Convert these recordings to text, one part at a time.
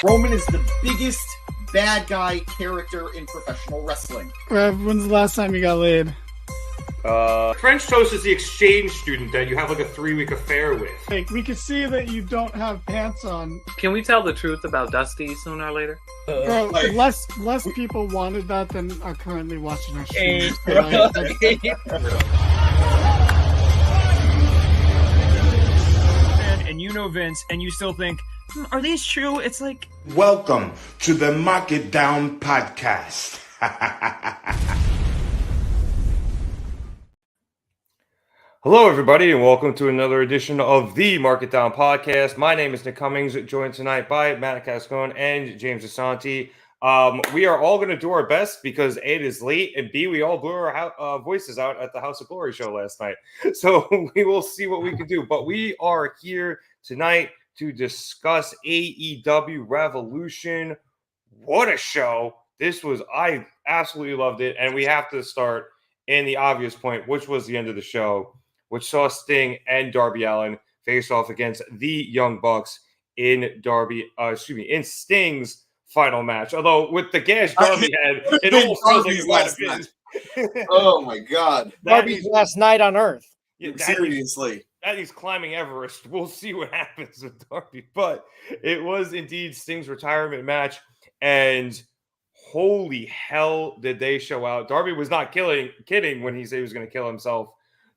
Roman is the biggest bad guy character in professional wrestling. When's the last time you got laid? French toast is the exchange student that you have like a 3-week affair with. Like, we can see that you don't have pants on. Can we tell the truth about Dusty sooner or later? Bro, less people wanted that than are currently watching our stream. And you know Vince, and you still think, are these true? It's like... Welcome to the Mark It Down podcast. Hello, everybody, and welcome to another edition of the Mark It Down podcast. My name is Nick Cummings, joined tonight by Matt Cascone and James Asante. We are all going to do our best because A, it is late, and B, we all blew our voices out at the House of Glory show last night. So we will see what we can do. But we are here tonight to discuss AEW Revolution. What a show. I absolutely loved it. And we have to start in the obvious point, which was the end of the show, which saw Sting and Darby Allin face off against the Young Bucks in Sting's final match. Although with the gash Darby had, it almost feels like it might have been. Oh my God. Darby's last night on Earth. Yeah, Seriously. That he's climbing Everest. We'll see what happens with Darby. But it was indeed Sting's retirement match. And holy hell did they show out. Darby was not kidding when he said he was going to kill himself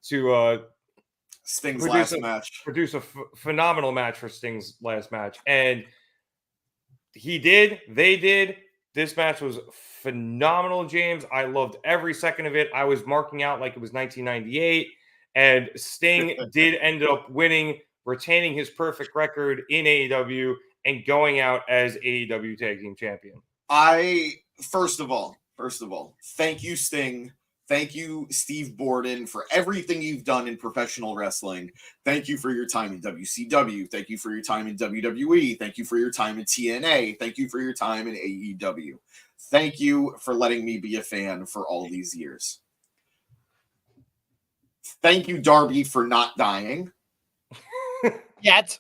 to Sting's last match. Produce a phenomenal match for Sting's last match. And he did. They did. This match was phenomenal, James. I loved every second of it. I was marking out like it was 1998. And Sting did end up winning, retaining his perfect record in AEW and going out as AEW Tag Team Champion. First of all, thank you, Sting. Thank you, Steve Borden, for everything you've done in professional wrestling. Thank you for your time in WCW. Thank you for your time in WWE. Thank you for your time in TNA. Thank you for your time in AEW. Thank you for letting me be a fan for all these years. Thank you, Darby, for not dying. Yet.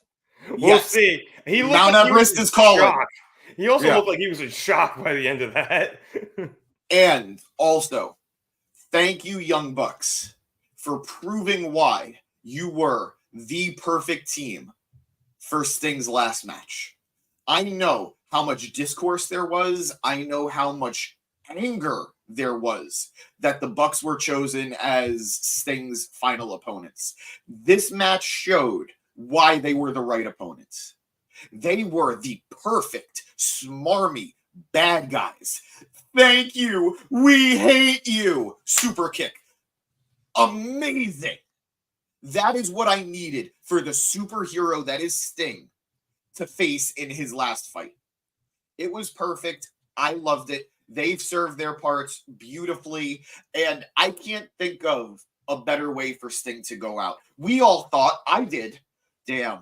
We'll see. He looked Mount like Everest is calling. Shock. He also looked like he was in shock by the end of that. And also, thank you, Young Bucks, for proving why you were the perfect team for Sting's last match. I know how much discourse there was. I know how much anger there was that the Bucks were chosen as Sting's final opponents. This match showed why they were the right opponents. They were the perfect, smarmy bad guys. Thank you. We hate you. Super kick. Amazing. That is what I needed for the superhero that is Sting to face in his last fight. It was perfect. I loved it. They've served their parts beautifully, and I can't think of a better way for Sting to go out. We all thought, I did, damn,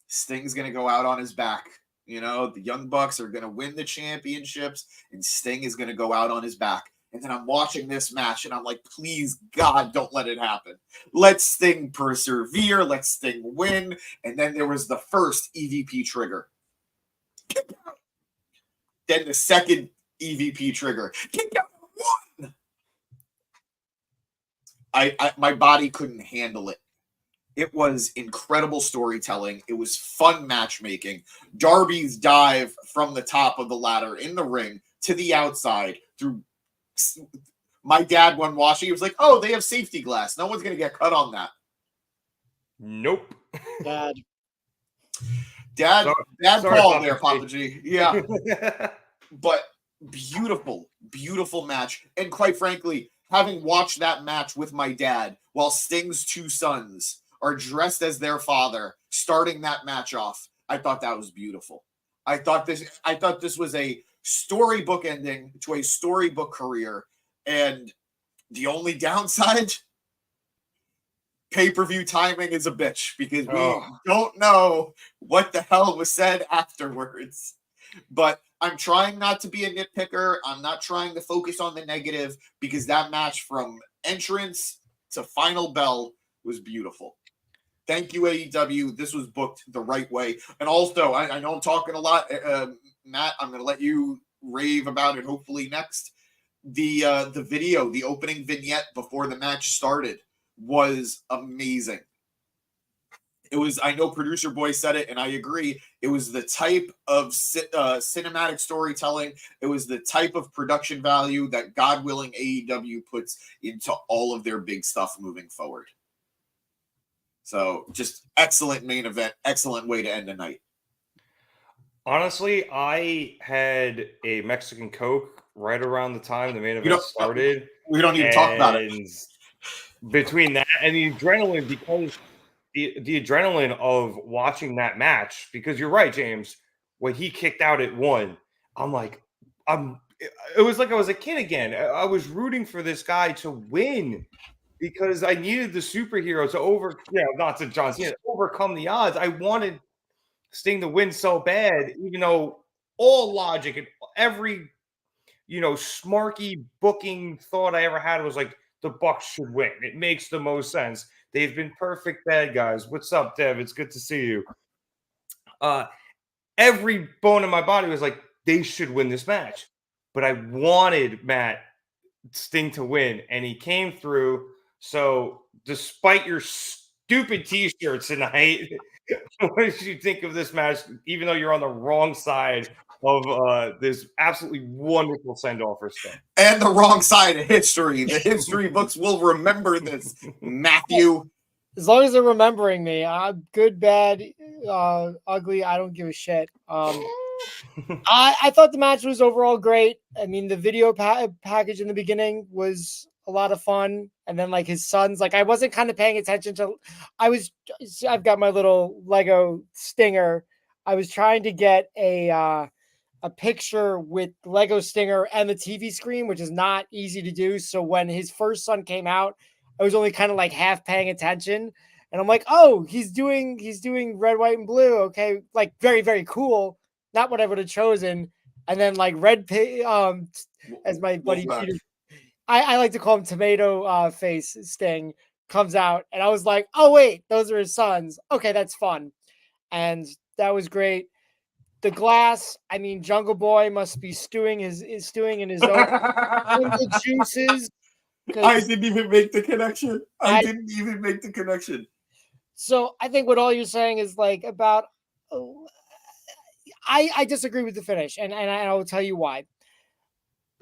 Sting's going to go out on his back. You know, the Young Bucks are going to win the championships, and Sting is going to go out on his back. And then I'm watching this match, and I'm like, please, God, don't let it happen. Let Sting persevere. Let Sting win. And then there was the first EVP trigger. Then the second EVP trigger. One. My body couldn't handle it. It was incredible storytelling. It was fun matchmaking. Darby's dive from the top of the ladder in the ring to the outside through. My dad, when watching, he was like, "Oh, they have safety glass. No one's gonna get cut on that." Nope. Dad, Sorry, Paul Papa there, G. Papa G. Yeah. But beautiful match. And quite frankly, having watched that match with my dad while Sting's two sons are dressed as their father, starting that match off, I thought that was beautiful. I thought this was a storybook ending to a storybook career. And the only downside, pay-per-view timing is a bitch because we don't know what the hell was said afterwards. But I'm trying not to be a nitpicker. I'm not trying to focus on the negative because that match from entrance to final bell was beautiful. Thank you, AEW. This was booked the right way. And also, I know I'm talking a lot. Matt, I'm going to let you rave about it hopefully next. The video, the opening vignette before the match started was amazing. It was, I know producer boy said it, and I agree. It was the type of cinematic storytelling. It was the type of production value that, God willing, AEW puts into all of their big stuff moving forward. So just excellent main event, excellent way to end the night. Honestly, I had a Mexican Coke right around the time the main event started. We don't even talk about it. Between that and the adrenaline, because the adrenaline of watching that match, because you're right, James, when he kicked out at 1, it was like I was a kid again. I was rooting for this guy to win because I needed the superhero to overcome the odds. I wanted Sting to win so bad, even though all logic and every, smarky booking thought I ever had was like, the Bucks should win. It makes the most sense. They've been perfect bad guys. What's up, Dev? It's good to see you. Every bone in my body was like, they should win this match. But I wanted Sting to win, and he came through. So despite your stupid T-shirts tonight, what did you think of this match, even though you're on the wrong side of this absolutely wonderful send-off for Sting? And the wrong side of history. The history books will remember this, Matthew. As long as they're remembering me, I'm good, bad, ugly. I don't give a shit. I thought the match was overall great. I mean, the video package in the beginning was a lot of fun. And then like his sons, like I wasn't kind of paying attention to, I've got my little Lego Stinger. I was trying to get a picture with Lego Stinger and the TV screen, which is not easy to do. So when his first son came out, I was only kind of like half paying attention. And I'm like, oh, he's doing red, white, and blue. Okay. Like very, very cool. Not what I would have chosen. And then like as my buddy Peter, I like to call him tomato face Sting, comes out. And I was like, oh wait, those are his sons. Okay, that's fun. And that was great. The glass, I mean, Jungle Boy must be stewing in his own juices. I didn't even make the connection. I didn't even make the connection. So I think what all you're saying is like about, I disagree with the finish, and I will tell you why.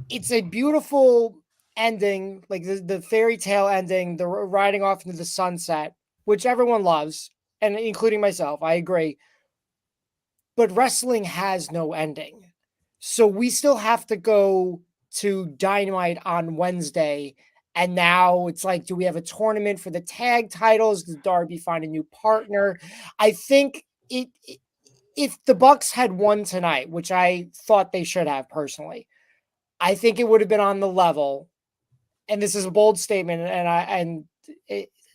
It's a beautiful ending, like the fairy tale ending, the riding off into the sunset, which everyone loves, and including myself. I agree. But wrestling has no ending. So we still have to go to Dynamite on Wednesday. And now it's like, do we have a tournament for the tag titles? Does Darby find a new partner? I think if the Bucks had won tonight, which I thought they should have personally, I think it would have been on the level. And this is a bold statement,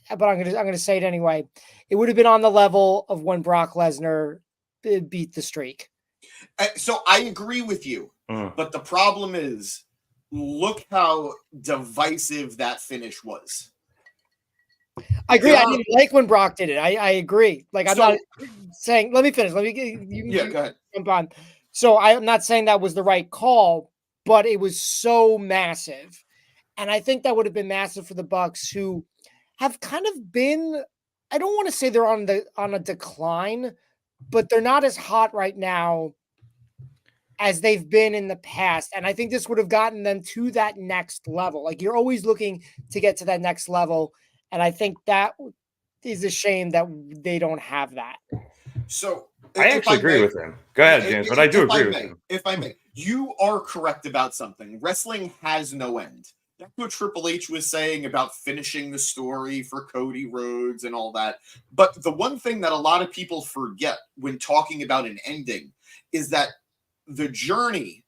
but I'm gonna say it anyway. It would have been on the level of when Brock Lesnar beat the streak. So I agree with you, but the problem is, look how divisive that finish was. I agree. I didn't like when Brock did it. I agree. Like I'm not saying. Let me finish. Go ahead. Jump on. So I'm not saying that was the right call, but it was so massive, and I think that would have been massive for the Bucks, who have kind of been. I don't want to say they're on a decline, but they're not as hot right now as they've been in the past. And I think this would have gotten them to that next level. Like you're always looking to get to that next level. And I think that is a shame that they don't have that. So I actually agree with him. Go ahead, James, but I do agree with him. If I may, you are correct about something. Wrestling has no end. That's what Triple H was saying about finishing the story for Cody Rhodes and all that. But the one thing that a lot of people forget when talking about an ending is that the journey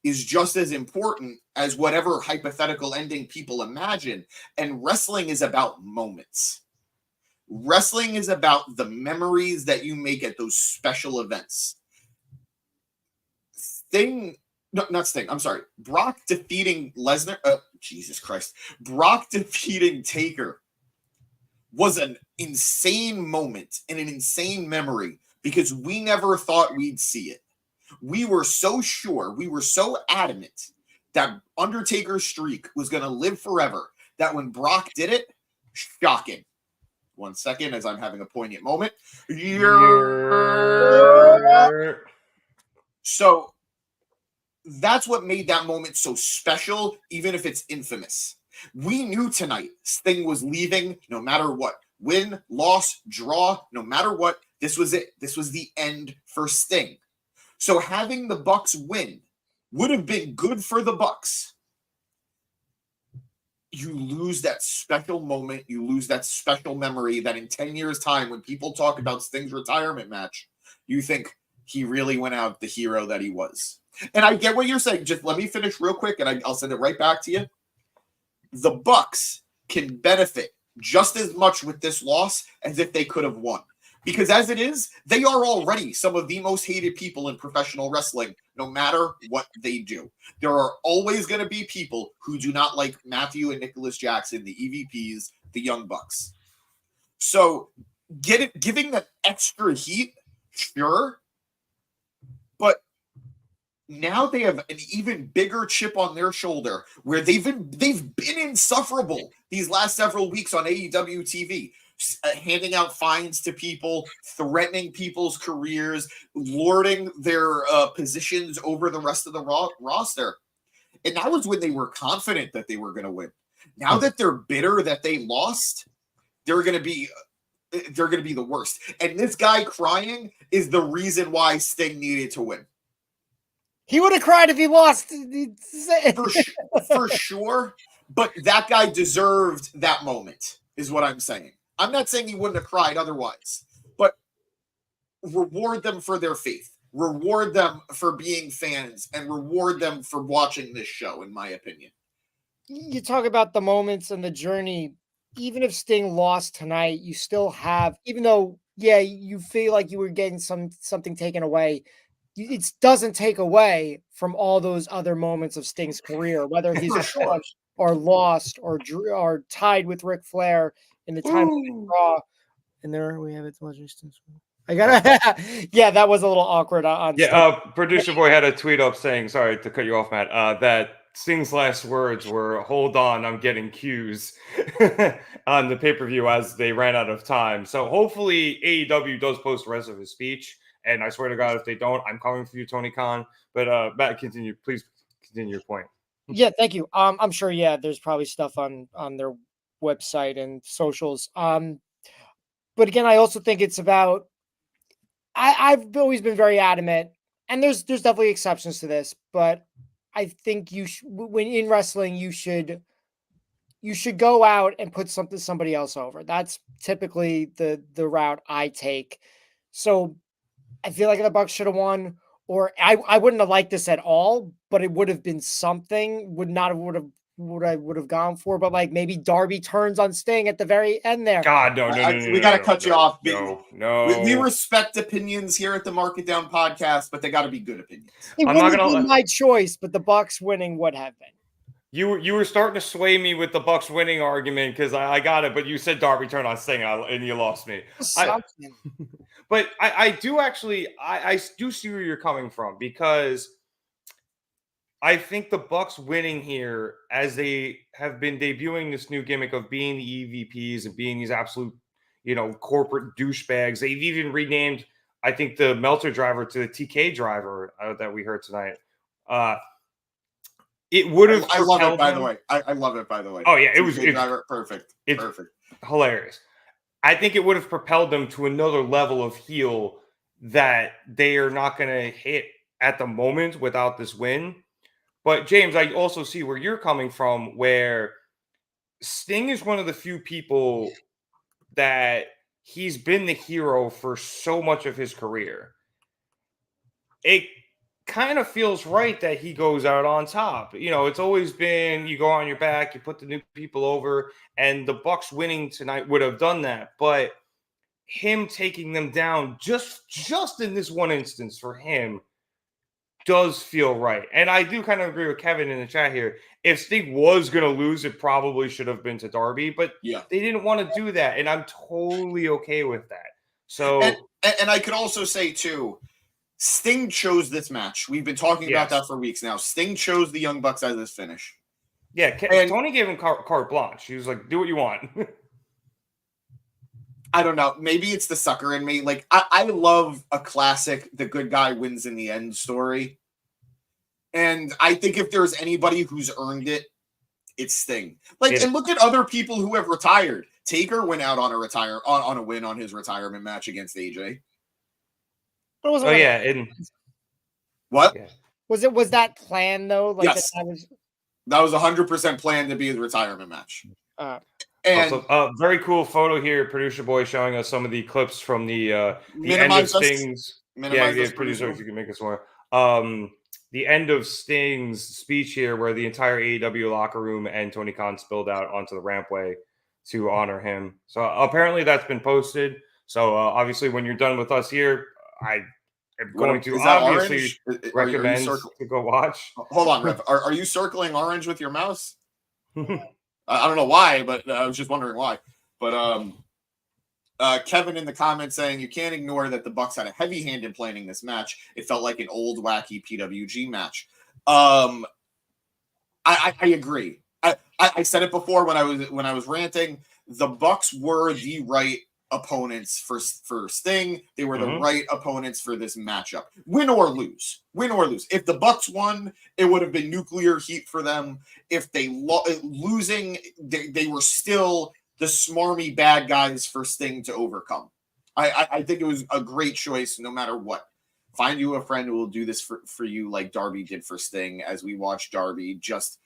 is just as important as whatever hypothetical ending people imagine. And wrestling is about moments. Wrestling is about the memories that you make at those special events. Brock defeating Lesnar. Jesus Christ. Brock defeating Taker was an insane moment and an insane memory because we never thought we'd see it. We were so sure, we were so adamant that Undertaker's streak was going to live forever that when Brock did it, shocking. 1 second as I'm having a poignant moment. So that's what made that moment so special, even if it's infamous. We knew tonight Sting was leaving no matter what. Win, loss, draw, no matter what, this was it. This was the end for Sting. So having the Bucks win would have been good for the Bucks. You lose that special moment. You lose that special memory that in 10 years' time, when people talk about Sting's retirement match, you think he really went out the hero that he was. And I get what you're saying. Just let me finish real quick, and I'll send it right back to you. The Bucks can benefit just as much with this loss as if they could have won. Because as it is, they are already some of the most hated people in professional wrestling, no matter what they do. There are always going to be people who do not like Matthew and Nicholas Jackson, the EVPs, the Young Bucks. So giving that extra heat, sure, but now they have an even bigger chip on their shoulder where they've been insufferable these last several weeks on AEW TV. Handing out fines to people, threatening people's careers, lording their positions over the rest of the roster. And that was when they were confident that they were going to win. Now that they're bitter that they lost, they're going to be the worst. And this guy crying is the reason why Sting needed to win. He would have cried if he lost. For sure. But that guy deserved that moment, is what I'm saying. I'm not saying he wouldn't have cried otherwise, but reward them for their faith. Reward them for being fans and reward them for watching this show, in my opinion. You talk about the moments and the journey. Even if Sting lost tonight, you still have, even though, yeah, you feel like you were getting something taken away, it doesn't take away from all those other moments of Sting's career, whether he's crushed or lost or tied with Ric Flair in the time of Raw. And there we have it. I gotta, yeah, that was a little awkward. Producer boy had a tweet up saying, sorry to cut you off, Matt, that Sting's last words were, "Hold on, I'm getting cues," on the pay-per-view as they ran out of time. So hopefully AEW does post the rest of his speech. And I swear to God, if they don't, I'm coming for you, Tony Khan. But Matt, please continue your point. Yeah, thank you. I'm sure, yeah, there's probably stuff on their website and socials. But again, I also think it's about, I've always been very adamant, and there's definitely exceptions to this, but I think when in wrestling, you should go out and put somebody else over. That's typically the route I take. So I feel like the Bucks should have won, or I wouldn't have liked this at all, but it would have been something. What I would have gone for, but like maybe Darby turns on Sting at the very end there. God, no. We got to cut you off. No. We respect opinions here at the Market Down podcast, but they got to be good opinions. It wouldn't be my choice, but the Bucks winning would have been. You were starting to sway me with the Bucks winning argument because I got it, but you said Darby turned on Sting and you lost me. But I do actually, I do see where you're coming from, because I think the Bucks winning here, as they have been debuting this new gimmick of being the EVPs and being these absolute, corporate douchebags. They've even renamed, I think, the Meltzer driver to the TK driver that we heard tonight. It would have. I love it, by the way. I love it, by the way. Oh yeah, perfect. It's perfect. Hilarious. I think it would have propelled them to another level of heel that they are not going to hit at the moment without this win. But James, I also see where you're coming from, where Sting is one of the few people that he's been the hero for so much of his career. It kind of feels right that he goes out on top. It's always been, you go on your back, you put the new people over, and the Bucks winning tonight would have done that. But him taking them down just in this one instance for him does feel right. And I do kind of agree with Kevin in the chat here. if Sting was going to lose, it probably should have been to Darby, but Yeah. they didn't want to do that, and I'm totally okay with that. So, and I could also say too, Sting chose this match. We've been talking about that for weeks now. Sting chose the Young Bucks as his finish. Yeah, and Tony gave him carte blanche. He was like, "Do what you want." I don't know. Maybe it's the sucker in me. Like I love a classic, the good guy wins in the end story. And I think if there's anybody who's earned it, it's Sting. Like, and look at other people who have retired. Taker went out on a win on his retirement match against AJ. But what? Yeah. Was that planned though? Like yes. That was 100% planned to be his retirement match. And also, very cool photo here, producer boy showing us some of the clips from the end of Sting's. Producer, if you can make us more. The end of Sting's speech here, where the entire AEW locker room and Tony Khan spilled out onto the rampway to honor him. So apparently that's been posted. So obviously, when you're done with us here, I am going to obviously recommend to go watch. Hold on, Rev. Are you circling orange with your mouse? I don't know why, but I was just wondering why. But Kevin in the comments saying you can't ignore that the Bucks had a heavy hand in planning this match. It felt like an old wacky PWG match. I agree. I said it before when I was ranting. The Bucks were the right opponents for Sting. They were the right opponents for this matchup. Win or lose. If the Bucks won, it would have been nuclear heat for them. If they losing, they were still the smarmy bad guys for Sting to overcome. I think it was a great choice no matter what. Find you a friend who will do this for you like Darby did for Sting as we watch Darby just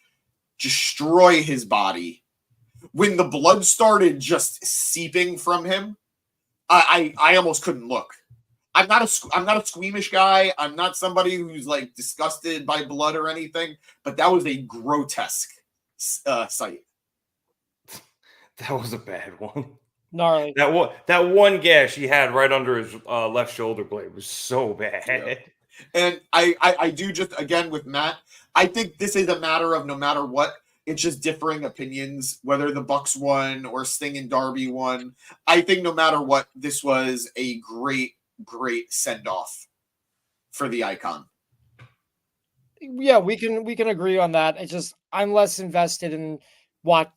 destroy his body. When the blood started just seeping from him, I almost couldn't look. I'm not a squeamish guy. I'm not somebody who's like disgusted by blood or anything, but that was a grotesque sight. That was a bad one. Gnarly. That one gash he had right under his left shoulder blade was so bad. Yeah. And I do just, again, with Matt, I think this is a matter of no matter what, it's just differing opinions, whether the Bucks won or Sting and Darby won. I think no matter what, this was a great, great send-off for the Icon. Yeah, we can agree on that. It's just I'm less invested in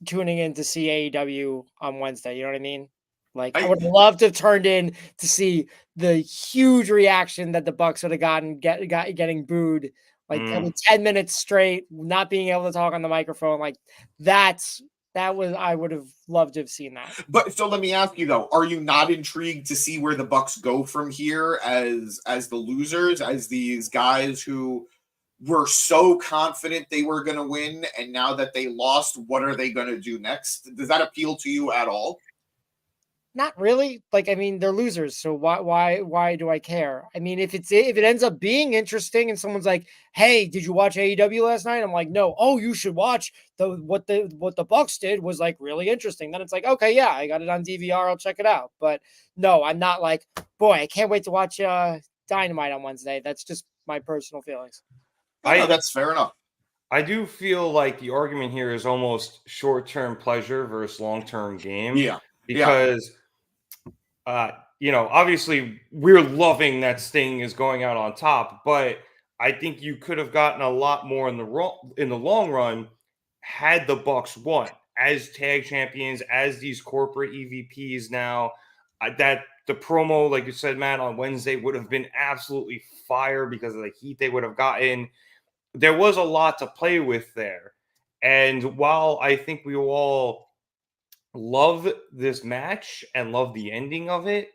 tuning in to see AEW on Wednesday. You know what I mean? Like I would love to have turned in to see the huge reaction that the Bucks would have gotten getting booed like 10 minutes straight, not being able to talk on the microphone. Like I would have loved to have seen that. But so let me ask you though, are you not intrigued to see where the Bucks go from here as the losers, as these guys who were so confident they were going to win, and now that they lost, what are they going to do next? Does that appeal to you at all? Not really. Like, I mean, they're losers, so why do I care? I mean, if it ends up being interesting and someone's like, "Hey, did you watch AEW last night?" I'm like, "No." "Oh, you should watch what the Bucks did was like really interesting." Then it's like, "Okay, yeah, I got it on DVR. I'll check it out." But no, I'm not like, "Boy, I can't wait to watch Dynamite on Wednesday." That's just my personal feelings. That's fair enough. I do feel like the argument here is almost short-term pleasure versus long-term game. Yeah. Because obviously we're loving that Sting is going out on top, but I think you could have gotten a lot more in the long run had the Bucks won as tag champions, as these corporate EVPs now. That the promo, like you said, Matt, on Wednesday would have been absolutely fire because of the heat they would have gotten. There was a lot to play with there. And while I think we all love this match and love the ending of it,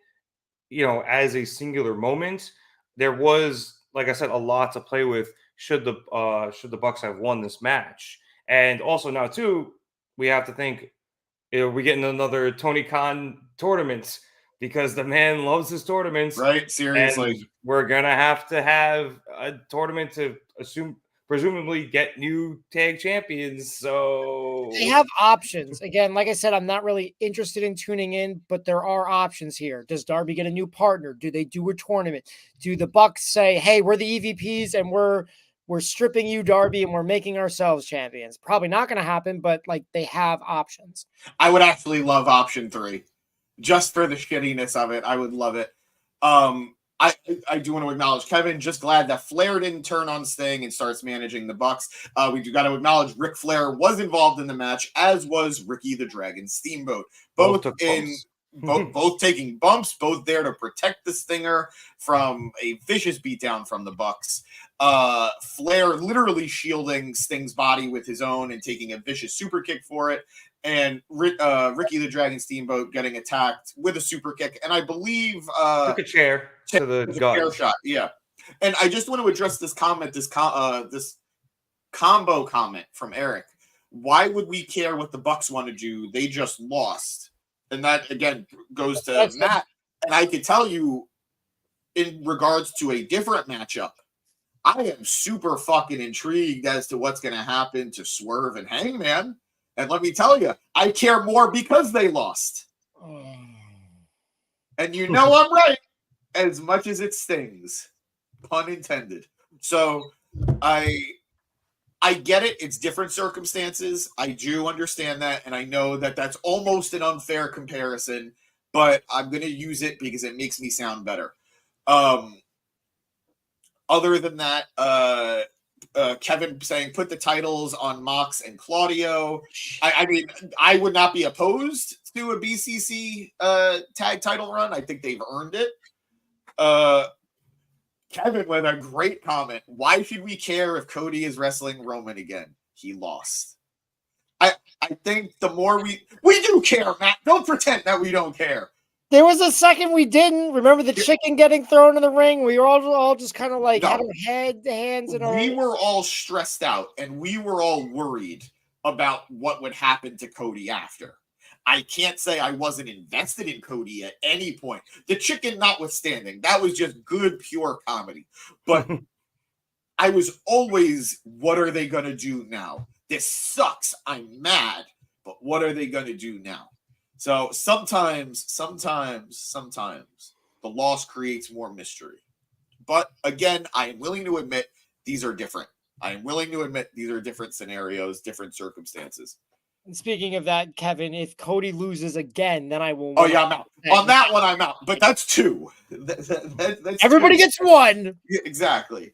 as a singular moment, there was, like I said, a lot to play with should the Bucks have won this match. And also now too, we have to think, we're getting another Tony Khan tournament because the man loves his tournaments. Right, seriously. And we're gonna have a tournament to presumably get new tag champions. So they have options. Again, like I said, I'm not really interested in tuning in, but there are options here. Does Darby get a new partner? Do they do a tournament? Do the Bucks say, "Hey, we're the EVPs and we're we're stripping you, Darby, and we're making ourselves champions. Probably not going to happen, but like they have options. I would actually love option 3. Just for the shittiness of it, I would love it. I do want to acknowledge Kevin. Just glad that Flair didn't turn on Sting and starts managing the Bucks. We do got to acknowledge Ric Flair was involved in the match, as was Ricky the Dragon Steamboat. Both taking bumps, both there to protect the Stinger from a vicious beatdown from the Bucks. Flair literally shielding Sting's body with his own and taking a vicious super kick for it. And Ricky the Dragon Steamboat getting attacked with a super kick, and I believe took a chair to the gut. Chair shot, yeah. And I just want to address this comment, this combo comment from Eric. Why would we care what the Bucks want to do? They just lost, and that again goes to Matt. And I could tell you, in regards to a different matchup, I am super fucking intrigued as to what's going to happen to Swerve and Hangman. And let me tell you, I care more because they lost. And you know I'm right, as much as it stings. Pun intended. So I get it. It's different circumstances. I do understand that. And I know that that's almost an unfair comparison. But I'm going to use it because it makes me sound better. Other than that, Kevin saying put the titles on Mox and Claudio. I mean, I would not be opposed to a BCC tag title run. I think they've earned it. Kevin with a great comment. Why should we care if Cody is wrestling Roman again? He lost. I think the more we do care, Matt. Don't pretend that we don't care. There was a second we didn't. Remember the chicken getting thrown in the ring? We were all just kind of like had our hands in our. We were all stressed out and we were all worried about what would happen to Cody after. I can't say I wasn't invested in Cody at any point. The chicken notwithstanding, that was just good, pure comedy. But I was always, what are they going to do now? This sucks. I'm mad. But what are they going to do now? So sometimes the loss creates more mystery. But again, I am willing to admit these are different. I am willing to admit these are different scenarios, different circumstances. And speaking of that, Kevin, if Cody loses again, then I will. Oh yeah, I'm out. On that one, I'm out. But that's 2. That's everybody 2. gets 1. Yeah, exactly.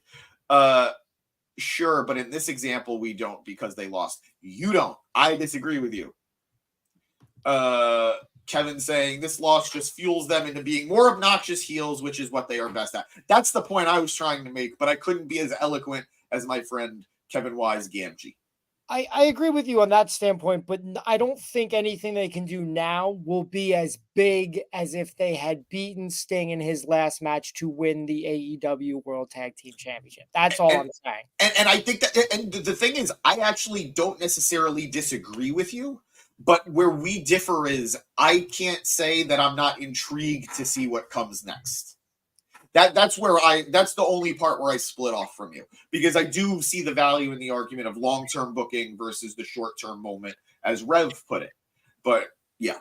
Sure, but in this example, we don't because they lost. You don't. I disagree with you. Kevin saying this loss just fuels them into being more obnoxious heels, which is what they are best at. That's the point I was trying to make, but I couldn't be as eloquent as my friend Kevin Wise Gamgee. I agree with you on that standpoint, but I don't think anything they can do now will be as big as if they had beaten Sting in his last match to win the AEW World Tag Team Championship. That's all I'm saying. And I think that, and the thing is, I actually don't necessarily disagree with you. But where we differ is I can't say that I'm not intrigued to see what comes next. That's the only part where I split off from you, because I do see the value in the argument of long-term booking versus the short-term moment, as Rev put it. But yeah.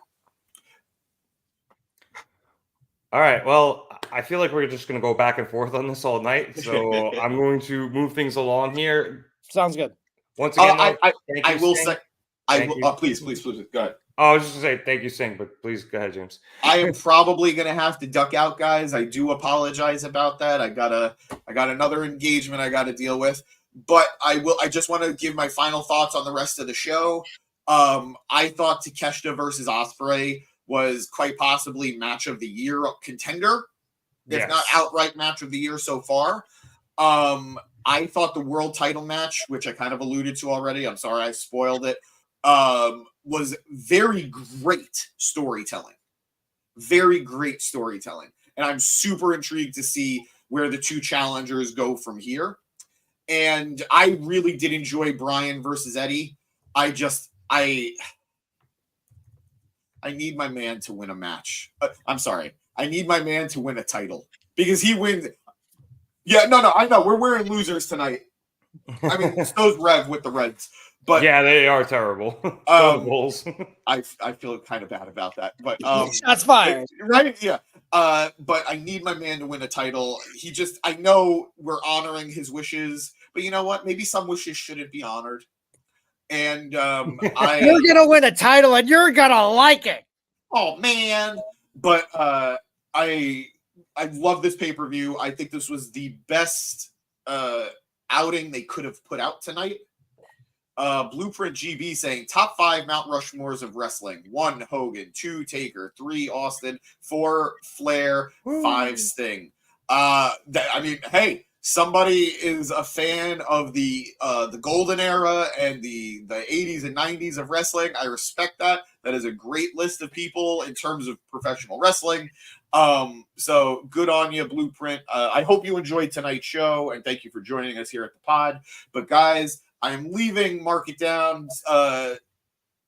All right. Well, I feel like we're just going to go back and forth on this all night. So I'm going to move things along here. Sounds good. Once again, I will say. Please, go ahead. I was just going to say thank you, Singh, but please go ahead, James. I am probably going to have to duck out, guys. I do apologize about that. I got another engagement I got to deal with, but I just want to give my final thoughts on the rest of the show. I thought Takeshita versus Ospreay was quite possibly match of the year contender, if not outright match of the year so far. I thought the world title match, which I kind of alluded to already, I'm sorry I spoiled it, was very great storytelling. Very great storytelling. And I'm super intrigued to see where the two challengers go from here. And I really did enjoy Bryan versus Eddie. I need my man to win a match. I'm sorry. I need my man to win a title because he wins. Yeah, no, I know. We're wearing losers tonight. I mean, so's Rev with the Reds. But yeah, they are terrible. Bulls. I feel kind of bad about that. But shots fired. Right? Yeah. But I need my man to win a title. I know we're honoring his wishes, but you know what? Maybe some wishes shouldn't be honored. And You're gonna win a title, and you're gonna like it. Oh man! But I love this pay-per-view. I think this was the best outing they could have put out tonight. Blueprint GB saying top 5 Mount Rushmores of wrestling: 1 Hogan, 2 Taker, 3 Austin, 4 Flair, 5 Sting. Hey, somebody is a fan of the golden era and the 80s and 90s of wrestling. I respect that. That is a great list of people in terms of professional wrestling. So good on you, Blueprint. I hope you enjoyed tonight's show, and thank you for joining us here at the pod. But guys, I am leaving Mark It Down's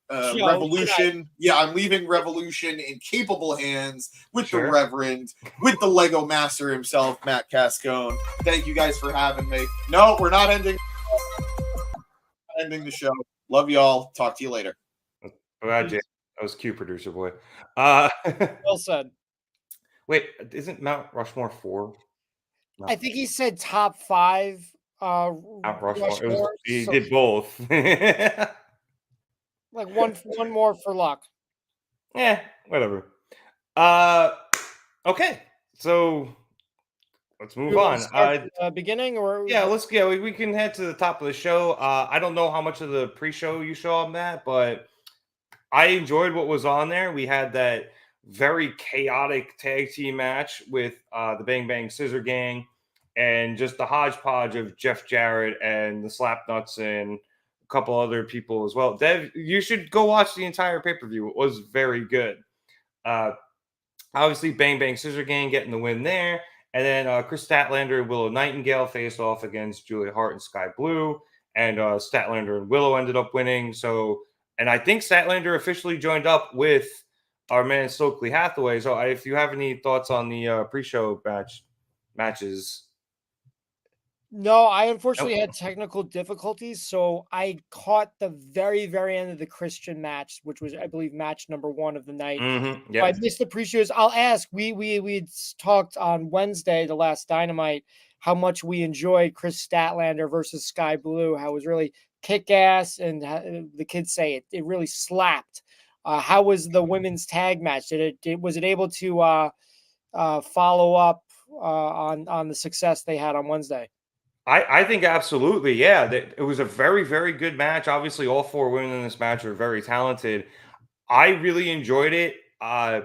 Revolution. Yeah, I'm leaving Revolution in capable hands with the Reverend, with the Lego Master himself, Matt Cascone. Thank you guys for having me. No, we're not ending the show. Love y'all. Talk to you later. That was cute, producer boy. Well said. Wait, isn't Mount Rushmore 4? No. I think he said top 5. Mount Rushmore. He did both. Like one more for luck. Yeah, whatever. Okay, so let's move on. Beginning or we can head to the top of the show. I don't know how much of the pre-show you saw, Matt, but I enjoyed what was on there. We had that very chaotic tag team match with the Bang Bang Scissor Gang and just the hodgepodge of Jeff Jarrett and the Slapnuts and a couple other people as well. Dev, you should go watch the entire pay-per-view. It was very good. Obviously, Bang Bang Scissor Gang getting the win there. And then Chris Statlander and Willow Nightingale faced off against Julia Hart and Sky Blue. And Statlander and Willow ended up winning. And I think Statlander officially joined up with our man Stokely Hathaway. So if you have any thoughts on the pre-show matches. No, I unfortunately had technical difficulties, so I caught the very, very end of the Christian match, which was, I believe, match number 1 of the night. Mm-hmm. Yep. So I missed the pre-shows. I'll ask. We talked on Wednesday, the last Dynamite, how much we enjoyed Chris Statlander versus Sky Blue. How it was really kick-ass, and the kids say it really slapped. How was the women's tag match? Was it able to follow up on the success they had on Wednesday? I think absolutely, yeah. It was a very, very good match. Obviously, all 4 women in this match are very talented. I really enjoyed it. I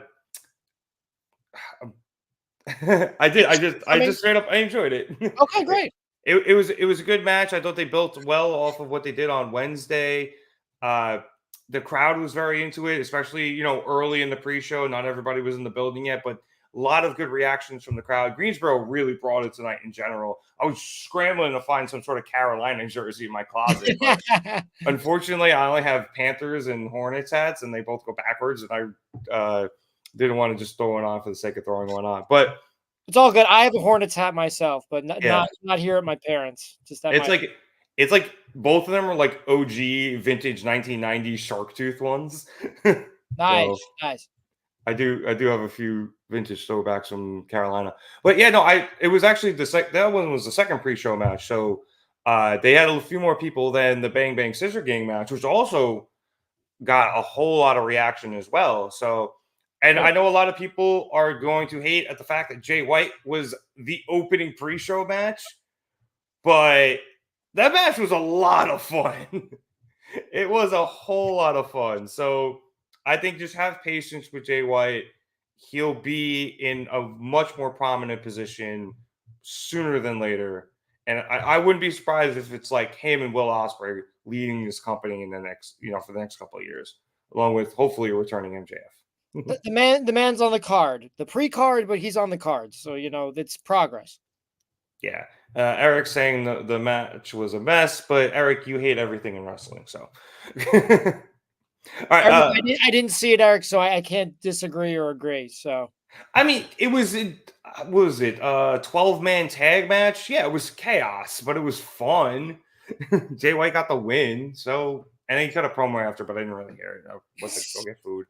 did. I just straight up, I enjoyed it. Okay, great. It was a good match. I thought they built well off of what they did on Wednesday. The crowd was very into it, especially early in the pre-show. Not everybody was in the building yet, but a lot of good reactions from the crowd. Greensboro really brought it tonight in general. I was scrambling to find some sort of Carolina jersey in my closet. But unfortunately, I only have Panthers and Hornets hats, and they both go backwards. And I didn't want to just throw one on for the sake of throwing one on. But it's all good. I have a Hornets hat myself, but not here at my parents. It's like both of them are like OG vintage 1990s shark tooth ones. Nice. I do have a few vintage throwbacks from Carolina, but yeah, no, it was actually that one was the second pre-show match. So they had a few more people than the Bang Bang Scissor Gang match, which also got a whole lot of reaction as well. So, and I know a lot of people are going to hate at the fact that Jay White was the opening pre-show match, but that match was a lot of fun. It was a whole lot of fun. So I think just have patience with Jay White. He'll be in a much more prominent position sooner than later. And I wouldn't be surprised if it's like him and Will Ospreay leading this company in the next, for the next couple of years, along with hopefully a returning MJF. the man's on the card, the pre-card, but he's on the card. So, it's progress. Yeah. Eric saying the match was a mess, but Eric, you hate everything in wrestling. So, all right. I didn't see it, Eric, so I can't disagree or agree. So, I mean, it was 12-man tag match. Yeah, it was chaos, but it was fun. Jay White got the win. So, and he cut a promo after, but I didn't really hear it. I went to go get food.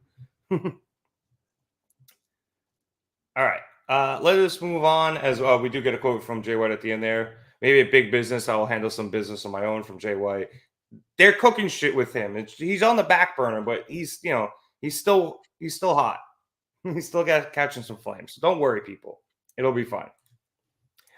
All right. Let us move on as we do get a quote from Jay White at the end there. maybe a big business. I'll handle some business on my own from Jay White. They're cooking shit with him. He's on the back burner, but he's still hot. He's still catching some flames. So don't worry, people. It'll be fine.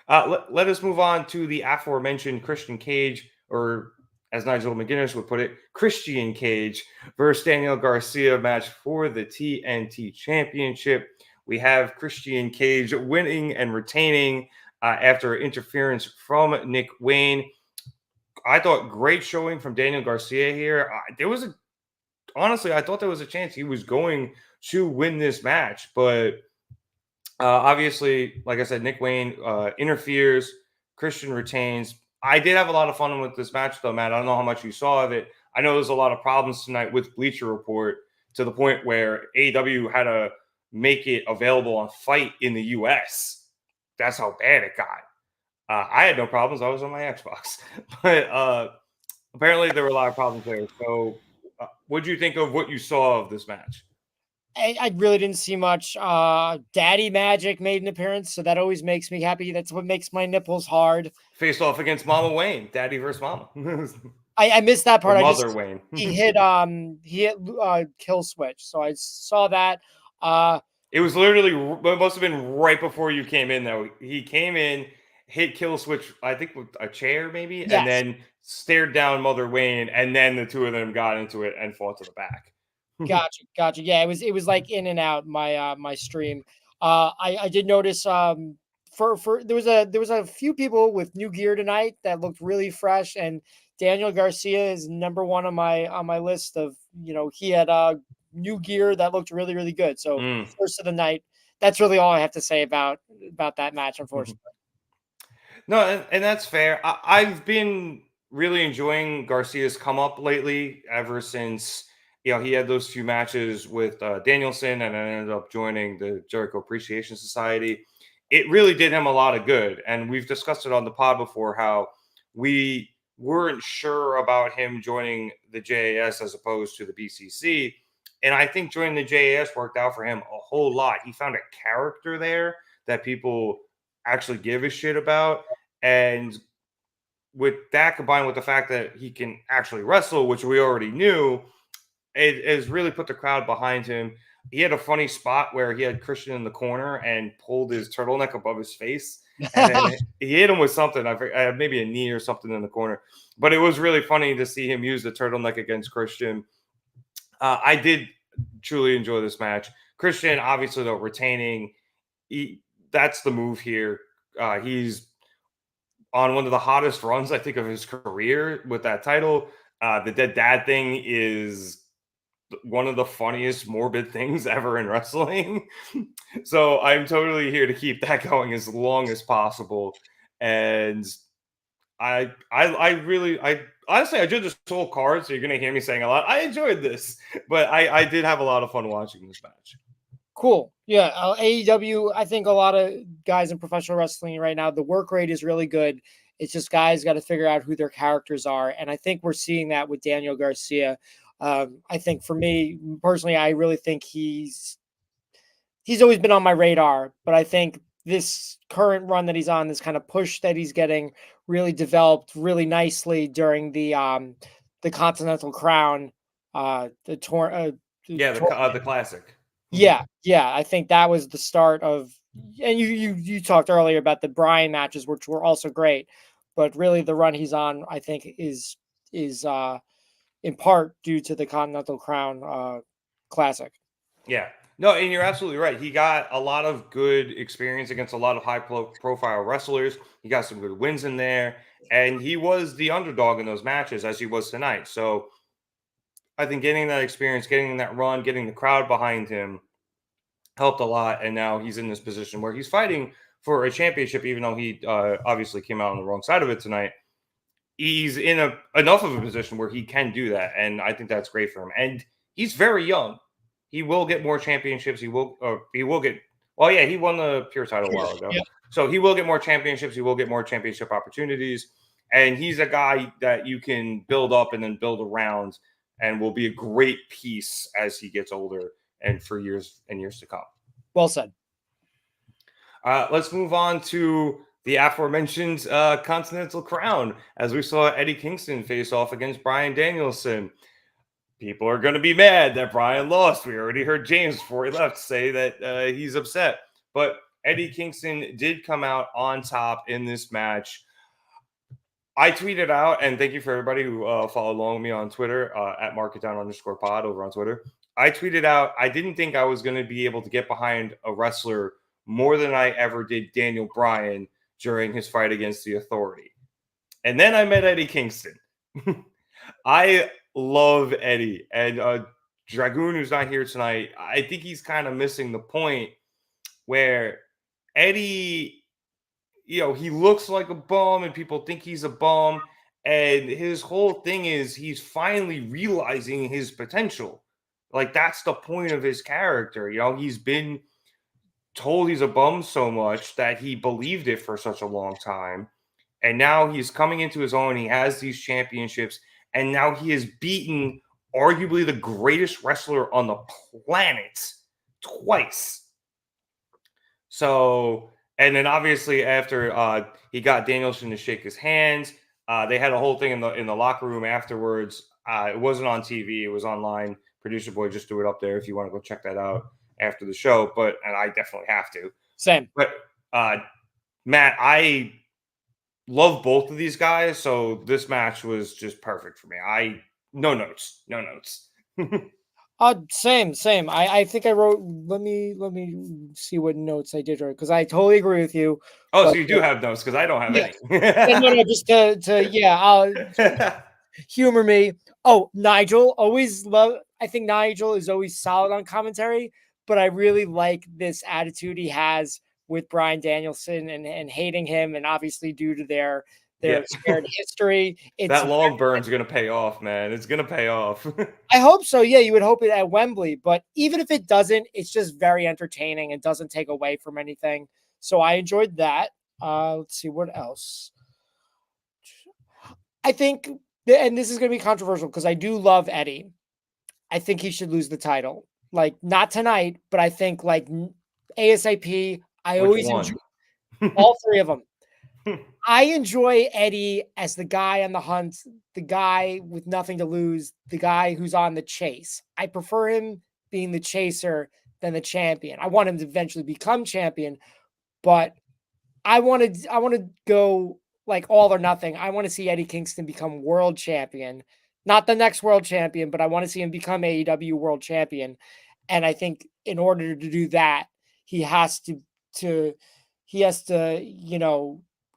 Let us move on to the aforementioned Christian Cage, or as Nigel McGuinness would put it, Christian Cage versus Daniel Garcia match for the TNT Championship. We have Christian Cage winning and retaining after interference from Nick Wayne. I thought great showing from Daniel Garcia here. Honestly, I thought there was a chance he was going to win this match, but obviously, like I said, Nick Wayne interferes, Christian retains. I did have a lot of fun with this match, though, Matt. I don't know how much you saw of it. I know there's a lot of problems tonight with Bleacher Report to the point where AEW had to make it available on Fight in the US. That's how bad it got. I had no problems. I was on my Xbox. But apparently there were a lot of problems there. So what did you think of what you saw of this match? I really didn't see much. Daddy Magic made an appearance, so that always makes me happy. That's what makes my nipples hard. Faced off against Mama Wayne, Daddy versus Mama. I missed that part. Mother Wayne. he hit kill switch, so I saw that. It was literally, it must have been right before you came in, though. He came in, hit kill switch, I think with a chair maybe, yes, and then stared down Mother Wayne, and then the two of them got into it and fought to the back. Gotcha. Yeah, it was like in and out my stream. I did notice for there was a few people with new gear tonight that looked really fresh, and Daniel Garcia is number one on my list of, he had new gear that looked really, really good. So first of the night, that's really all I have to say about that match, unfortunately. No, and that's fair. I've been really enjoying Garcia's come up lately ever since he had those few matches with Danielson, and then ended up joining the Jericho Appreciation Society. It really did him a lot of good. And we've discussed it on the pod before, how we weren't sure about him joining the JAS as opposed to the BCC. And I think joining the JAS worked out for him a whole lot. He found a character there that people actually give a shit about. And with that combined with the fact that he can actually wrestle, which we already knew, it has really put the crowd behind him. He had a funny spot where he had Christian in the corner and pulled his turtleneck above his face. And then he hit him with something. I forget, maybe a knee or something in the corner. But it was really funny to see him use the turtleneck against Christian. I did truly enjoy this match. Christian, obviously, though, retaining. That's the move here. He's on one of the hottest runs, I think, of his career with that title. The Dead Dad thing is one of the funniest morbid things ever in wrestling. So I'm totally here to keep that going as long as possible. And I honestly enjoyed this whole card, so you're gonna hear me saying a lot. I enjoyed this, but I did have a lot of fun watching this match. Cool. Yeah. AEW, I think a lot of guys in professional wrestling right now, the work rate is really good. It's just guys got to figure out who their characters are. And I think we're seeing that with Daniel Garcia. I think for me personally, I really think he's always been on my radar, but I think this current run that he's on, this kind of push that he's getting, really developed really nicely during the Continental Crown, the classic. Yeah. I think that was the start of, and you talked earlier about the Bryan matches, which were also great, but really the run he's on, I think, is in part due to the Continental Crown Classic. Yeah. No, and you're absolutely right. He got a lot of good experience against a lot of high-profile wrestlers. He got some good wins in there, and he was the underdog in those matches, as he was tonight. So I think getting that experience, getting that run, getting the crowd behind him helped a lot. And now he's in this position where he's fighting for a championship, even though he obviously came out on the wrong side of it tonight. He's in enough of a position where he can do that, and I think that's great for him. And he's very young. He will get more championships. He will get. Well, yeah, he won the Pure title a while ago, so he will get more championships. He will get more championship opportunities, and he's a guy that you can build up and then build around, and will be a great piece as he gets older and for years and years to come. Well said. Let's move on to the aforementioned Continental Crown, as we saw Eddie Kingston face off against Bryan Danielson. People are going to be mad that Bryan lost. We already heard James before he left say that he's upset. But Eddie Kingston did come out on top in this match. I tweeted out, and thank you for everybody who followed along with me on Twitter, at marketdown_pod over on Twitter. I tweeted out, I didn't think I was going to be able to get behind a wrestler more than I ever did Daniel Bryan during his fight against the Authority. And then I met Eddie Kingston. I love Eddie. And Dragoon, who's not here tonight, I think he's kind of missing the point where Eddie, he looks like a bum and people think he's a bum. And his whole thing is he's finally realizing his potential. Like, that's the point of his character. He's been told he's a bum so much that he believed it for such a long time. And now he's coming into his own. He has these championships. And now he has beaten arguably the greatest wrestler on the planet twice. So, and then obviously after he got Danielson to shake his hands, they had a whole thing in the locker room afterwards. It wasn't on TV. It was online. Producer Boy just threw it up there if you want to go check that out after the show. And I definitely have to. Same. But Matt, I love both of these guys, so this match was just perfect for me. No notes. Same. I think I wrote. Let me see what notes I did because I totally agree with you. Oh, so you do have notes because I don't have any. No, just to humor me. Oh, Nigel, always love. I think Nigel is always solid on commentary, but I really like this attitude he has with Bryan Danielson and hating him, and obviously due to their shared history. That long burn's going to pay off, man. It's going to pay off. I hope so. Yeah, you would hope it at Wembley, but even if it doesn't, it's just very entertaining and doesn't take away from anything. So I enjoyed that. Let's see what else. I think, and this is going to be controversial because I do love Eddie. I think he should lose the title. Like, not tonight, but I think like ASAP. I always enjoy all three of them. I enjoy Eddie as the guy on the hunt, the guy with nothing to lose, the guy who's on the chase. I prefer him being the chaser than the champion. I want him to eventually become champion, but I want to go like all or nothing. I want to see Eddie Kingston become world champion, not the next world champion, but I want to see him become AEW world champion. And I think in order to do that, he has to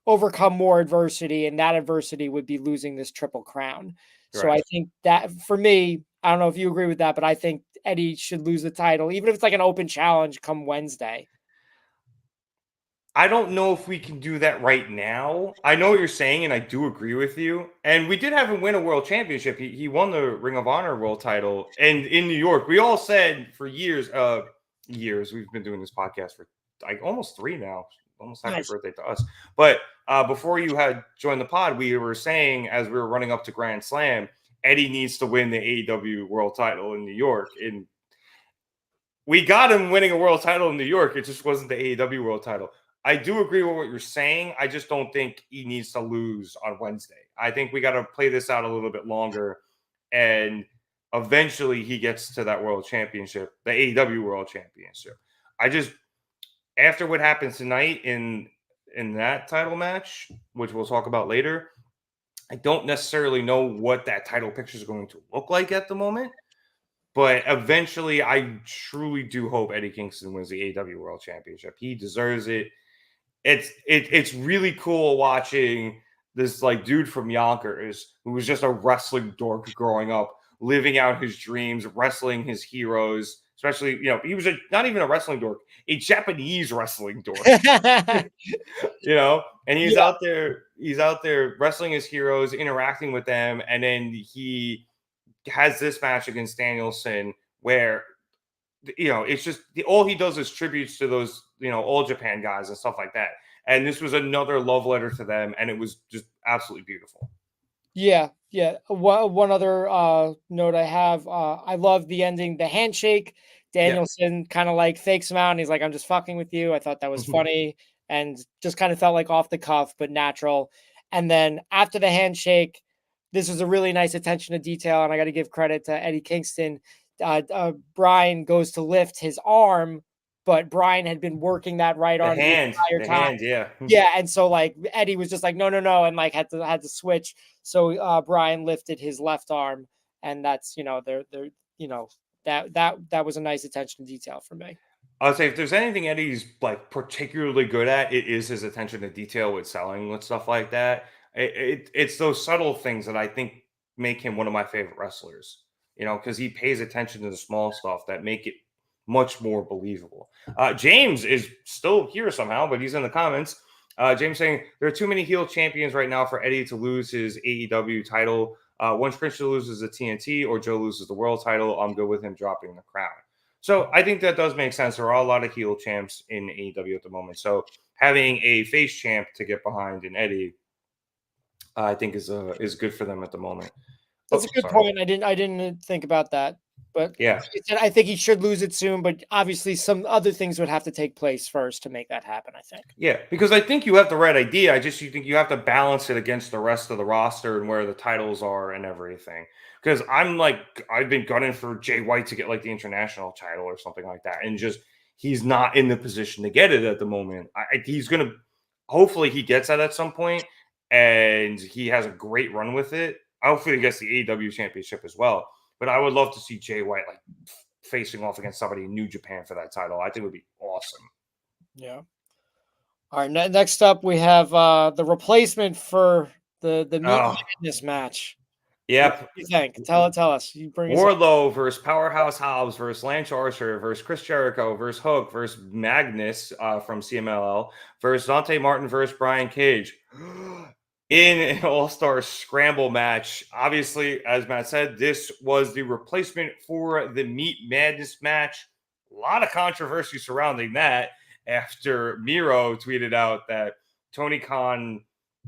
overcome more adversity, and that adversity would be losing this Triple Crown. Right. So I think that for me, I don't know if you agree with that, but I think Eddie should lose the title, even if it's like an open challenge come Wednesday. I don't know if we can do that right now. I know what you're saying, and I do agree with you. And we did have him win a world championship. He won the Ring of Honor world title. And in New York, we all said for years, we've been doing this podcast for like almost 3 now. Almost happy birthday to us. But before you had joined the pod, we were saying as we were running up to Grand Slam, Eddie needs to win the AEW world title in New York. And we got him winning a world title in New York. It just wasn't the AEW world title. I do agree with what you're saying. I just don't think he needs to lose on Wednesday. I think we got to play this out a little bit longer. And eventually he gets to that world championship, the AEW world championship. After what happens tonight in that title match, which we'll talk about later, I don't necessarily know what that title picture is going to look like at the moment. But eventually, I truly do hope Eddie Kingston wins the AEW World Championship. He deserves it. It's really cool watching this like dude from Yonkers who was just a wrestling dork growing up, living out his dreams, wrestling his heroes. Especially, he was not even a wrestling dork, a Japanese wrestling dork. And he's out there wrestling his heroes, interacting with them, and then he has this match against Danielson where it's just all he does is tributes to those All Japan guys and stuff like that. And this was another love letter to them, and it was just absolutely beautiful. Yeah. One other note I have, I love the ending, the handshake. Danielson kind of like fakes him out, and he's like, "I'm just fucking with you." I thought that was funny. and just kind of felt like off the cuff, but natural. And then after the handshake, this was a really nice attention to detail. And I got to give credit to Eddie Kingston. Brian goes to lift his arm, but Brian had been working that right arm the entire time. Yeah. Yeah. And so like Eddie was just like, no, and like had to switch. So Brian lifted his left arm, and that's, they're that was a nice attention to detail for me. I would say if there's anything Eddie's like particularly good at, it is his attention to detail with selling with stuff like that. It's those subtle things that I think make him one of my favorite wrestlers. Because he pays attention to the small stuff that make it much more believable. James is still here somehow, but he's in the comments. James saying there are too many heel champions right now for Eddie to lose his AEW title. Once Christian loses the TNT or Joe loses the world title, I'm good with him dropping the crown. So I think that does make sense. There are a lot of heel champs in AEW at the moment. So having a face champ to get behind in Eddie, I think is good for them at the moment. That's a good point. I didn't think about that, but yeah, I think he should lose it soon. But obviously, some other things would have to take place first to make that happen. I think. Yeah, because I think you have the right idea. You think you have to balance it against the rest of the roster and where the titles are and everything. Because I've been gunning for Jay White to get like the international title or something like that, and just he's not in the position to get it at the moment. He's gonna, hopefully, he gets that at some point, and he has a great run with it. Hopefully, he gets the AEW championship as well. But I would love to see Jay White like facing off against somebody in New Japan for that title. I think it would be awesome. Yeah. All right. Next up, we have the replacement for the Meat Madness match. Yep. What do you think? Tell us. You bring Wardlow versus Powerhouse Hobbs versus Lance Archer versus Chris Jericho versus Hook versus Magnus from CMLL versus Dante Martin versus Brian Cage in an all-star scramble match. Obviously, as Matt said, this was the replacement for the Meat Madness match. A lot of controversy surrounding that after Miro tweeted out that Tony Khan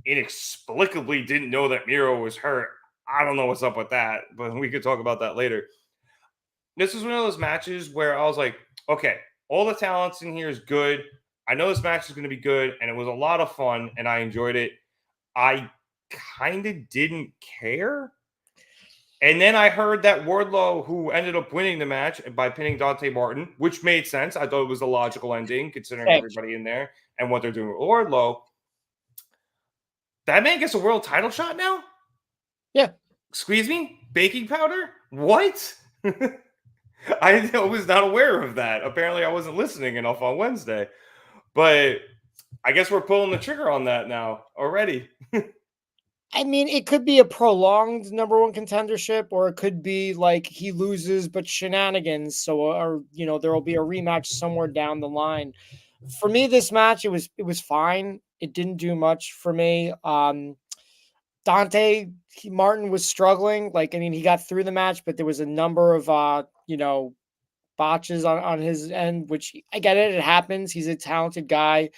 inexplicably didn't know that Miro was hurt. I don't know what's up with that, but we could talk about that later. This is one of those matches where I was like, okay, all the talents in here is good. I know this match is going to be good, and it was a lot of fun, and I enjoyed it. I kind of didn't care. And then I heard that Wardlow, who ended up winning the match by pinning Dante Martin, which made sense. I thought it was a logical ending, considering everybody in there and what they're doing with Wardlow. That man gets a world title shot now? Yeah. Excuse me? Baking powder? What? I was not aware of that. Apparently, I wasn't listening enough on Wednesday. But I guess we're pulling the trigger on that now already. I mean, it could be a prolonged number one contendership, or it could be like he loses but shenanigans. So, or there will be a rematch somewhere down the line. For me, this match, it was fine. It didn't do much for me. Dante Martin was struggling. He got through the match, but there was a number of botches on his end, which I get it. It happens. He's a talented guy.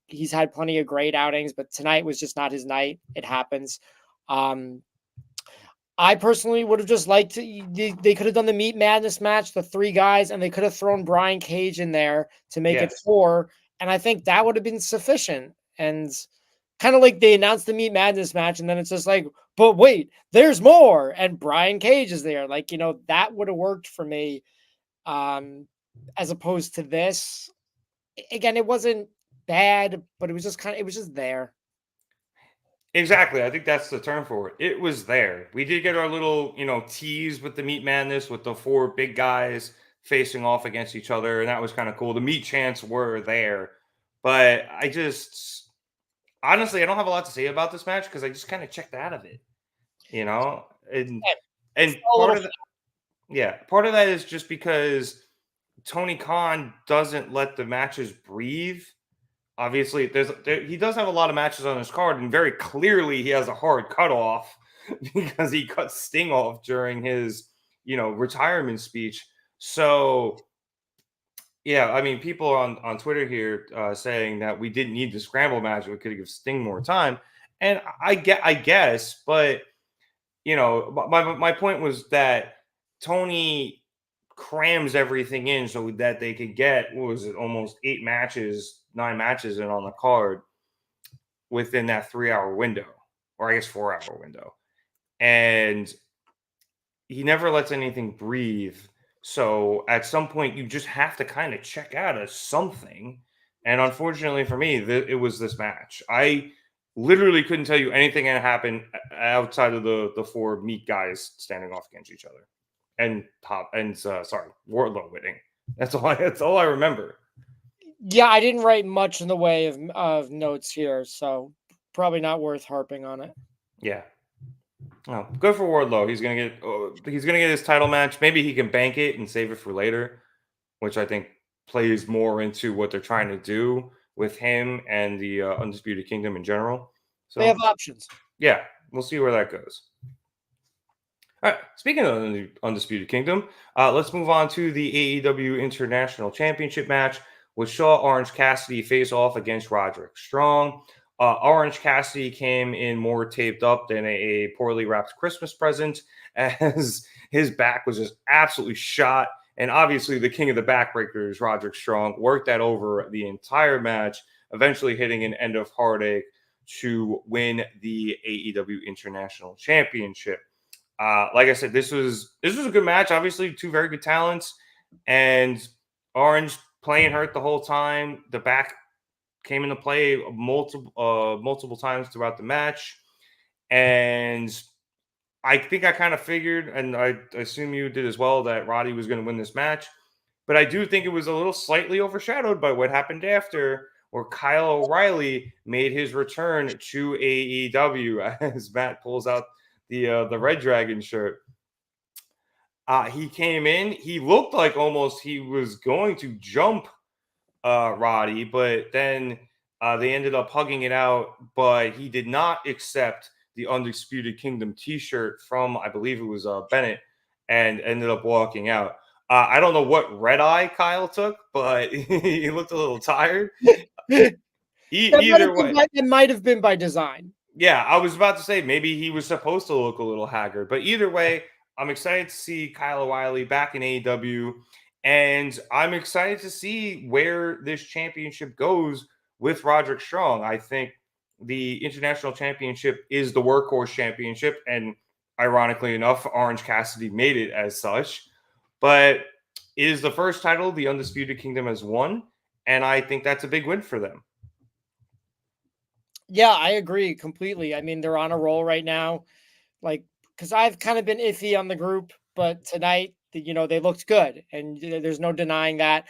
He's had plenty of great outings, but tonight was just not his night. It happens. I personally would have just liked to, they could have done the Meat Madness match, the three guys, and they could have thrown Brian Cage in there to make it 4. And I think that would have been sufficient. And kind of like they announced the Meat Madness match, and then it's just like, but wait, there's more. And Brian Cage is there. That would have worked for me. As opposed to this. Again, it wasn't bad, but it was just there. Exactly. I think that's the term for it. It was there. We did get our little, tease with the Meat Madness with the 4 big guys facing off against each other, and that was kind of cool. The meat chants were there, but honestly, I don't have a lot to say about this match because I just kind of checked out of it, and part of that is just because Tony Khan doesn't let the matches breathe. Obviously, he does have a lot of matches on his card, and very clearly he has a hard cutoff because he cut Sting off during his, retirement speech. So, yeah, I mean, people on Twitter here saying that we didn't need the scramble match; we could have given Sting more time, and I guess, but my point was that Tony crams everything in so that they could get, what was it, almost 9 matches in on the card within that 3-hour window, or I guess 4-hour window. And he never lets anything breathe. So at some point, you just have to kind of check out of something. And unfortunately for me, it was this match. I literally couldn't tell you anything that happened outside of the 4 meat guys standing off against each other, and Wardlow winning. That's all I remember. Yeah, I didn't write much in the way of notes here, so probably not worth harping on it. Yeah. Oh, good for Wardlow. He's gonna get his title match. Maybe he can bank it and save it for later, which I think plays more into what they're trying to do with him and the Undisputed Kingdom in general. So They have options. Yeah, we'll see where that goes. All right. Speaking of the Undisputed Kingdom, let's move on to the AEW International Championship match, which saw Orange Cassidy face off against Roderick Strong. Orange Cassidy came in more taped up than a poorly wrapped Christmas present, as his back was just absolutely shot. And obviously, the king of the backbreakers, Roderick Strong, worked that over the entire match, eventually hitting an end of heartache to win the AEW International Championship. Like I said, this was a good match. Obviously, 2 very good talents, and Orange playing hurt the whole time. The back came into play multiple times throughout the match, and I think I kind of figured, and I assume you did as well, that Roddy was going to win this match. But I do think it was a little slightly overshadowed by what happened after, where Kyle O'Reilly made his return to AEW as Matt pulls out the Red Dragon shirt. He came in. He looked like almost he was going to jump Roddy, but then they ended up hugging it out. But he did not accept the Undisputed Kingdom T-shirt from, I believe it was Bennett, and ended up walking out. I don't know what red eye Kyle took, but he looked a little tired. Either way, it might have been by design. Yeah, I was about to say maybe he was supposed to look a little haggard, but either way, I'm excited to see Kyle O'Reilly back in AEW, and I'm excited to see where this championship goes with Roderick Strong. I think the International Championship is the workhorse championship, and ironically enough, Orange Cassidy made it as such. But it is the first title the Undisputed Kingdom has won, and I think that's a big win for them. Yeah, I agree completely. I mean, they're on a roll right now. Like, because I've kind of been iffy on the group, but tonight, they looked good, and there's no denying that.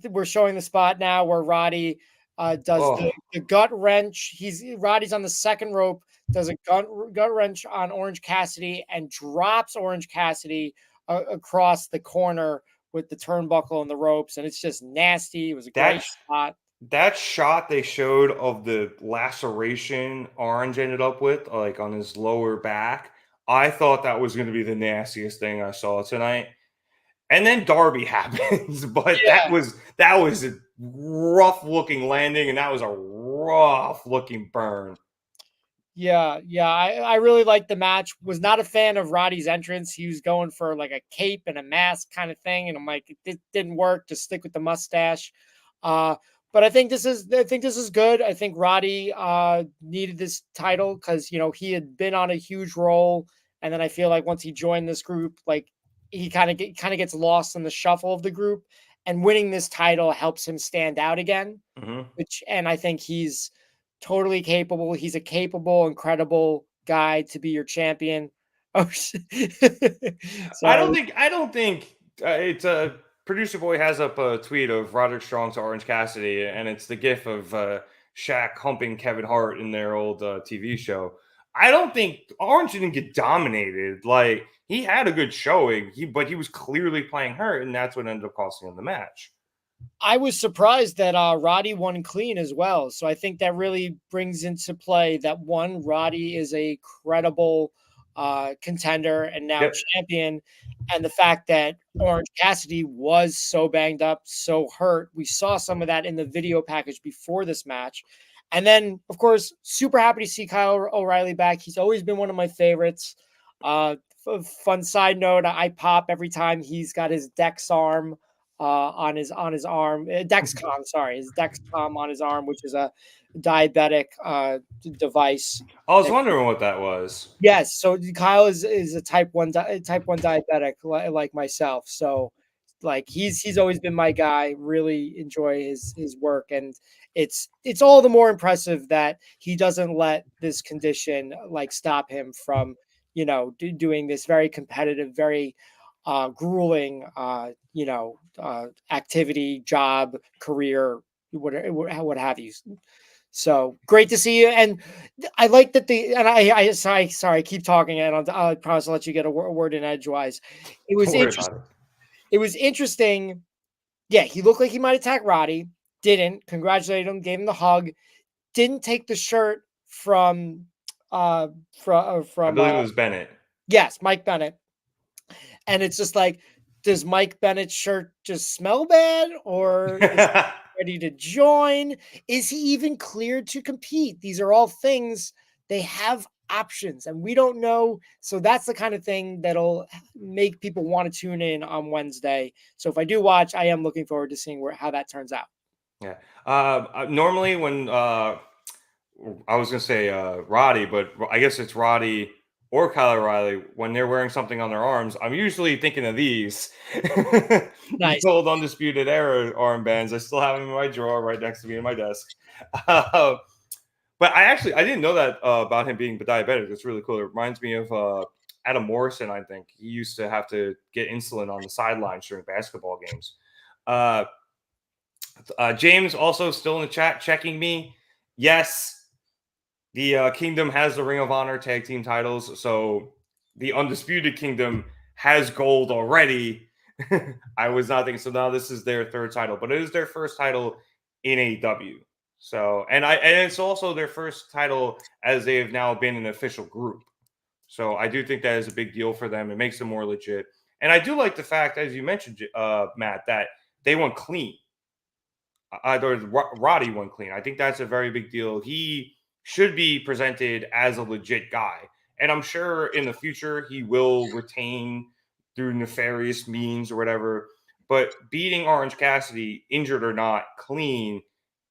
We're showing the spot now where Roddy does the gut wrench. Roddy's on the second rope, does a gut wrench on Orange Cassidy, and drops Orange Cassidy across the corner with the turnbuckle and the ropes, and it's just nasty. It was a great spot. That shot they showed of the laceration Orange ended up with, like on his lower back, I thought that was going to be the nastiest thing I saw tonight. And then Darby happens, but that was a rough looking landing, and that was a rough looking burn. Yeah. I really liked the match. Was not a fan of Roddy's entrance. He was going for like a cape and a mask kind of thing, and I'm like, it didn't work. Just stick with the mustache. But I think this is good. I think Roddy needed this title because he had been on a huge roll, and then I feel like once he joined this group, like he kind of gets lost in the shuffle of the group, and winning this title helps him stand out again. Mm-hmm. And I think he's totally capable. He's a capable, incredible guy to be your champion. Oh, so, I don't think it's a. Producer Boy has up a tweet of Roderick Strong to Orange Cassidy, and it's the gif of Shaq humping Kevin Hart in their old TV show. I don't think Orange didn't get dominated. Like, he had a good showing, but he was clearly playing hurt, and that's what ended up costing him the match. I was surprised that Roddy won clean as well. So I think that really brings into play that Roddy is a credible contender and now champion, and the fact that Orange Cassidy was so banged up, so hurt. We saw some of that in the video package before this match. And then, of course, super happy to see Kyle O'Reilly back. He's always been one of my favorites. fun side note, I pop every time he's got his Dex arm on his arm. Dexcom, sorry, his Dexcom on his arm, which is a diabetic device. I was wondering what that was. Yes, so Kyle is a type 1 diabetic like myself. So like he's always been my guy. Really enjoy his work, and it's all the more impressive that he doesn't let this condition like stop him from doing this very competitive, very grueling activity, job, career, what have you. So great to see you, and I like that I sorry, keep talking, and I promise I'll let you get a word in edgewise. It was interesting. It was interesting. Yeah, he looked like he might attack Roddy. Didn't. Congratulated him. Gave him the hug. Didn't take the shirt from. I believe it was Bennett. Yes, Mike Bennett. And it's just like, does Mike Bennett's shirt just smell bad, or is he ready to join? Is he even cleared to compete? These are all things they have options, and we don't know. So that's the kind of thing that'll make people want to tune in on Wednesday. So if I do watch, I am looking forward to seeing how that turns out. Yeah. Normally when I was going to say Roddy, but I guess it's Roddy or Kyle O'Reilly, when they're wearing something on their arms, I'm usually thinking of these. Nice. These old Undisputed Era armbands. I still have them in my drawer right next to me in my desk. But I didn't know that about him being diabetic. It's really cool. It reminds me of Adam Morrison, I think. He used to have to get insulin on the sidelines during basketball games. James also still in the chat checking me. Yes, the Kingdom has the Ring of Honor tag team titles. So the Undisputed Kingdom has gold already. I was not thinking. So now this is their third title, but it is their first title in AEW. So, and it's also their first title as they have now been an official group. So I do think that is a big deal for them. It makes them more legit. And I do like the fact, as you mentioned, Matt, that they went clean. Roddy went clean. I think that's a very big deal. He should be presented as a legit guy. And I'm sure in the future he will retain through nefarious means or whatever. But beating Orange Cassidy, injured or not, clean,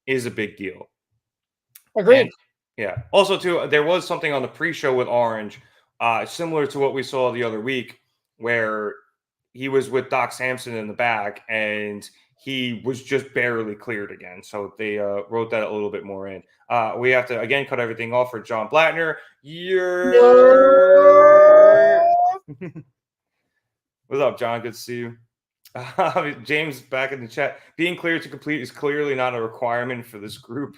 is a big deal. Agreed. And, yeah. Also, too, there was something on the pre-show with Orange, similar to what we saw the other week, where he was with Doc Samson in the back, and he was just barely cleared again. So they wrote that a little bit more in. We have to, again, cut everything off for John Blattner. What's up, John? Good to see you. James back in the chat. Being cleared to complete is clearly not a requirement for this group.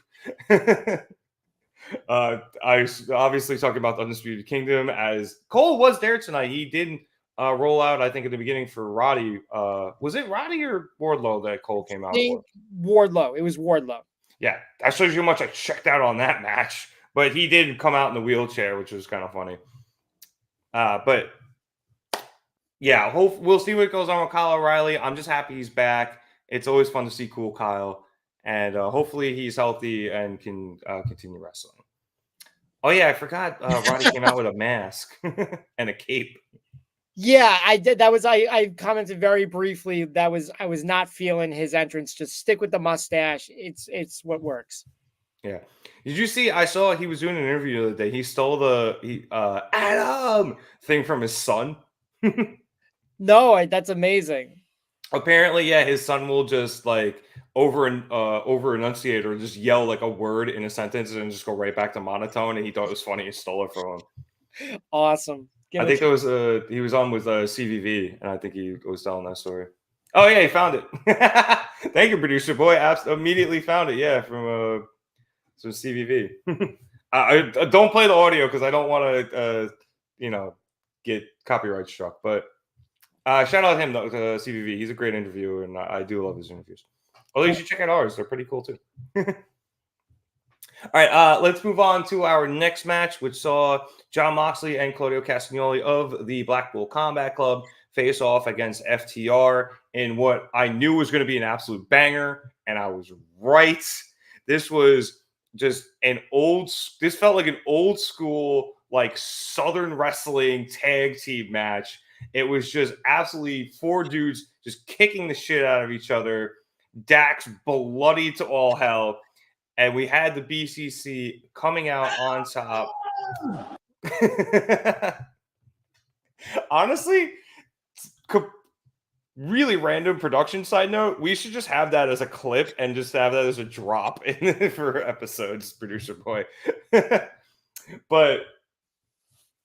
I was obviously talking about the Undisputed Kingdom, as Cole was there tonight. He didn't roll out, I think, at the beginning for Roddy. Was it Roddy or Wardlow that Cole came out for? Wardlow. It was Wardlow. Yeah, that shows you how much I checked out on that match. But he did come out in the wheelchair, which was kind of funny. But yeah, we'll see what goes on with Kyle O'Reilly. I'm just happy he's back. It's always fun to see cool Kyle. And hopefully he's healthy and can continue wrestling. Oh, yeah, I forgot Roddy came out with a mask and a cape. Yeah, I did. That was I commented very briefly. I was not feeling his entrance. Just stick with the mustache. It's what works. Yeah. Did you see? I saw he was doing an interview the other day. He stole the Adam thing from his son. No, that's amazing. Apparently, yeah, his son will just like over enunciate or just yell like a word in a sentence and just go right back to monotone. And he thought it was funny. He stole it from him. Awesome. I think there was he was on with CVV, and I think he was telling that story. Oh yeah, he found it. Thank you, producer boy. Immediately found it. Yeah, from CVV. I don't play the audio because I don't want to get copyright struck. But shout out him though, to CVV. He's a great interviewer, and I do love his interviews. Although you should check out ours; they're pretty cool too. All right, let's move on to our next match, which saw Jon Moxley and Claudio Castagnoli of the Blackpool Combat Club face off against FTR in what I knew was going to be an absolute banger, and I was right. This was just this felt like an old school like Southern wrestling tag team match. It was just absolutely 4 dudes just kicking the shit out of each other. Dax bloody to all hell. And we had the BCC coming out on top. Honestly, really random production side note, we should just have that as a clip and just have that as a drop for episodes, producer boy. But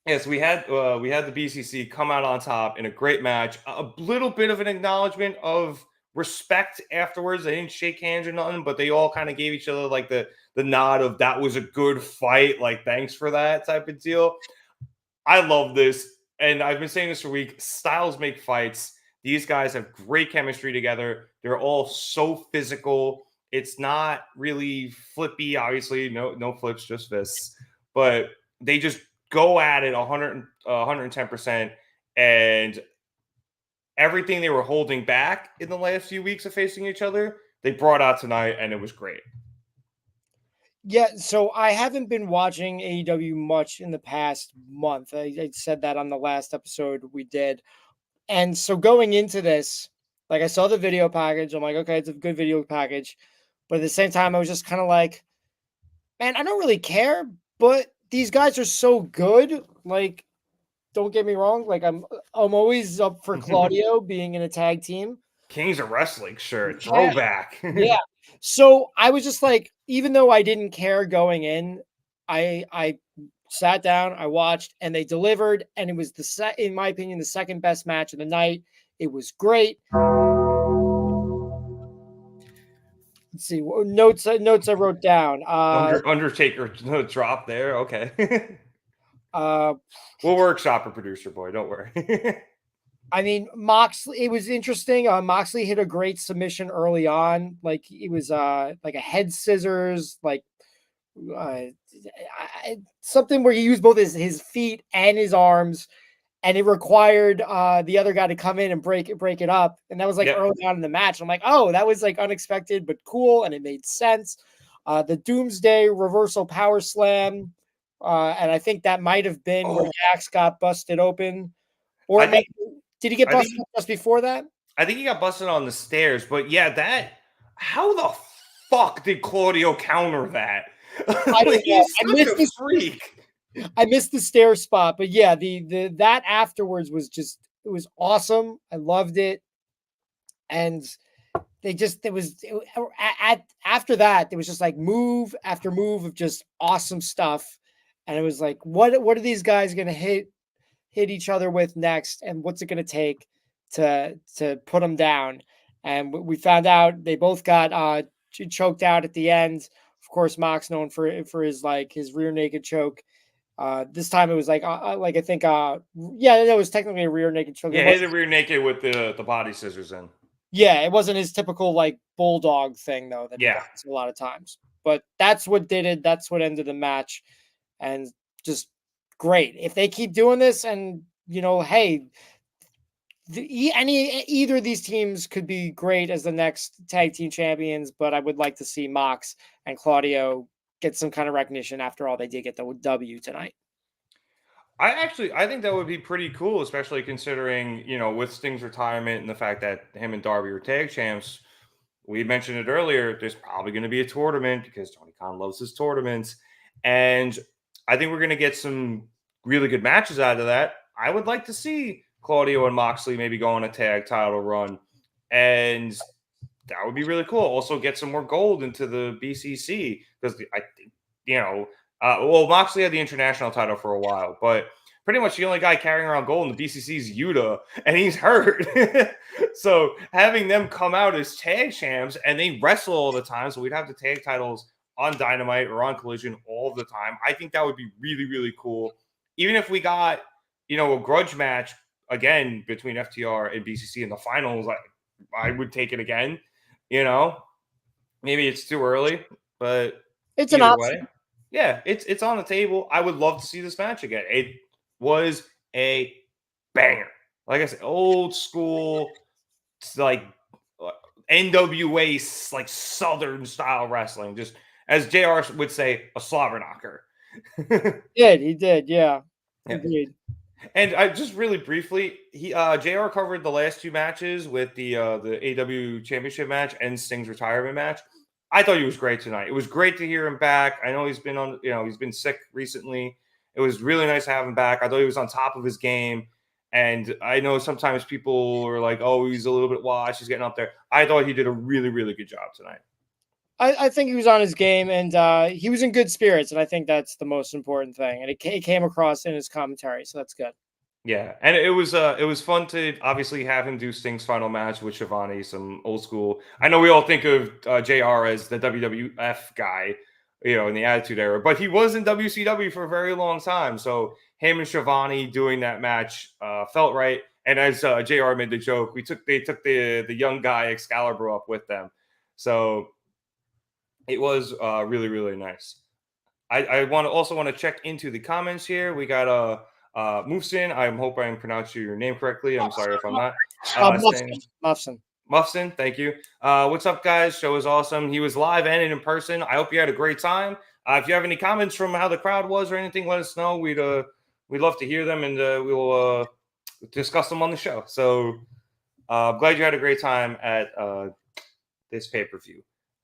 yes, we had the BCC come out on top in a great match. A little bit of an acknowledgement of respect afterwards. They didn't shake hands or nothing, but they all kind of gave each other like the nod of that was a good fight, like thanks for that type of deal. I love this, and I've been saying this for weeks. Styles make fights. These guys have great chemistry together. They're all so physical. It's not really flippy, obviously. No flips, just fists. But they just go at it 110%. And everything they were holding back in the last few weeks of facing each other, they brought out tonight, and it was great. Yeah, so I haven't been watching AEW much in the past month. I said that on the last episode we did. And so going into this, like I saw the video package. I'm like, okay, it's a good video package. But at the same time, I was just kind of like, man, I don't really care. But these guys are so good. Like, don't get me wrong. Like, I'm always up for Claudio being in a tag team. Kings of Wrestling shirt, throwback. Yeah. So I was just like, even though I didn't care going in, I sat down, I watched, and they delivered, and it was in my opinion, the second best match of the night. It was great. Let's see notes I wrote down. Undertaker drop there. Okay. We'll workshop a producer boy. Don't worry. I mean, Moxley, it was interesting. Moxley hit a great submission early on. Like it was like a head scissors, like something where he used both his feet and his arms, and it required the other guy to come in and break it up. And that was like early on in the match. I'm like, oh, that was like unexpected but cool, and it made sense. The Doomsday reversal power slam, and I think that might have been where Dax got busted open, or did he get busted just before that? I think he got busted on the stairs, but yeah, how the fuck did Claudio counter that? I don't know. I missed the stair spot, but yeah, that afterwards was just, it was awesome. I loved it. And after that, it was just like move after move of just awesome stuff. And it was like, what are these guys going to hit each other with next, and what's it going to take to put them down? And we found out they both got choked out at the end. Of course, Mox known for his rear naked choke. This time it was like I think that was technically a rear naked choke. Yeah, he hit the rear naked with the body scissors in. Yeah, it wasn't his typical like bulldog thing though that he does a lot of times. But that's what did it. That's what ended the match, and just great. If they keep doing this, and hey, either of these teams could be great as the next tag team champions, but I would like to see Mox and Claudio get some kind of recognition after all they did get the W tonight. I think that would be pretty cool, especially considering, with Sting's retirement and the fact that him and Darby are tag champs. We mentioned it earlier. There's probably going to be a tournament because Tony Khan loves his tournaments. And I think we're going to get some really good matches out of that. I would like to see Claudio and Moxley maybe go on a tag title run. And that would be really cool. Also get some more gold into the BCC because I think, Moxley had the international title for a while, but pretty much the only guy carrying around gold in the BCC is Yuta, and he's hurt. So having them come out as tag champs, and they wrestle all the time, so we'd have the tag titles on Dynamite or on Collision all the time. I think that would be really, really cool. Even if we got, a grudge match again between FTR and BCC in the finals, I would take it again. Maybe it's too early, but it's an option. Way, yeah, it's on the table. I would love to see this match again. It was a banger. Like I said, old school, like NWA, like Southern style wrestling. Just as JR would say, a slobber knocker. He did, yeah. Yeah. Agreed. And I just really briefly, JR covered the last two matches with the AEW Championship match and Sting's retirement match. I thought he was great tonight. It was great to hear him back. I know he's been he's been sick recently. It was really nice to have him back. I thought he was on top of his game. And I know sometimes people are like, oh, he's a little bit washed. He's getting up there. I thought he did a really, really good job tonight. I think he was on his game, and he was in good spirits, and I think that's the most important thing. And it came across in his commentary, so that's good. Yeah, and it was fun to obviously have him do Sting's final match with Shivani, some old school. I know we all think of JR as the WWF guy, in the Attitude Era, but he was in WCW for a very long time. So him and Shivani doing that match felt right. And as JR made the joke, they took the young guy Excalibur up with them, so it was really, really nice. I want to check into the comments here. We got Mufsin. I hope I'm pronouncing your name correctly. I'm sorry if I'm not. Mufsin, thank you. What's up, guys? Show was awesome. He was live and in person. I hope you had a great time. If you have any comments from how the crowd was or anything, let us know. We'd love to hear them, and we'll discuss them on the show. So I'm glad you had a great time at this pay-per-view.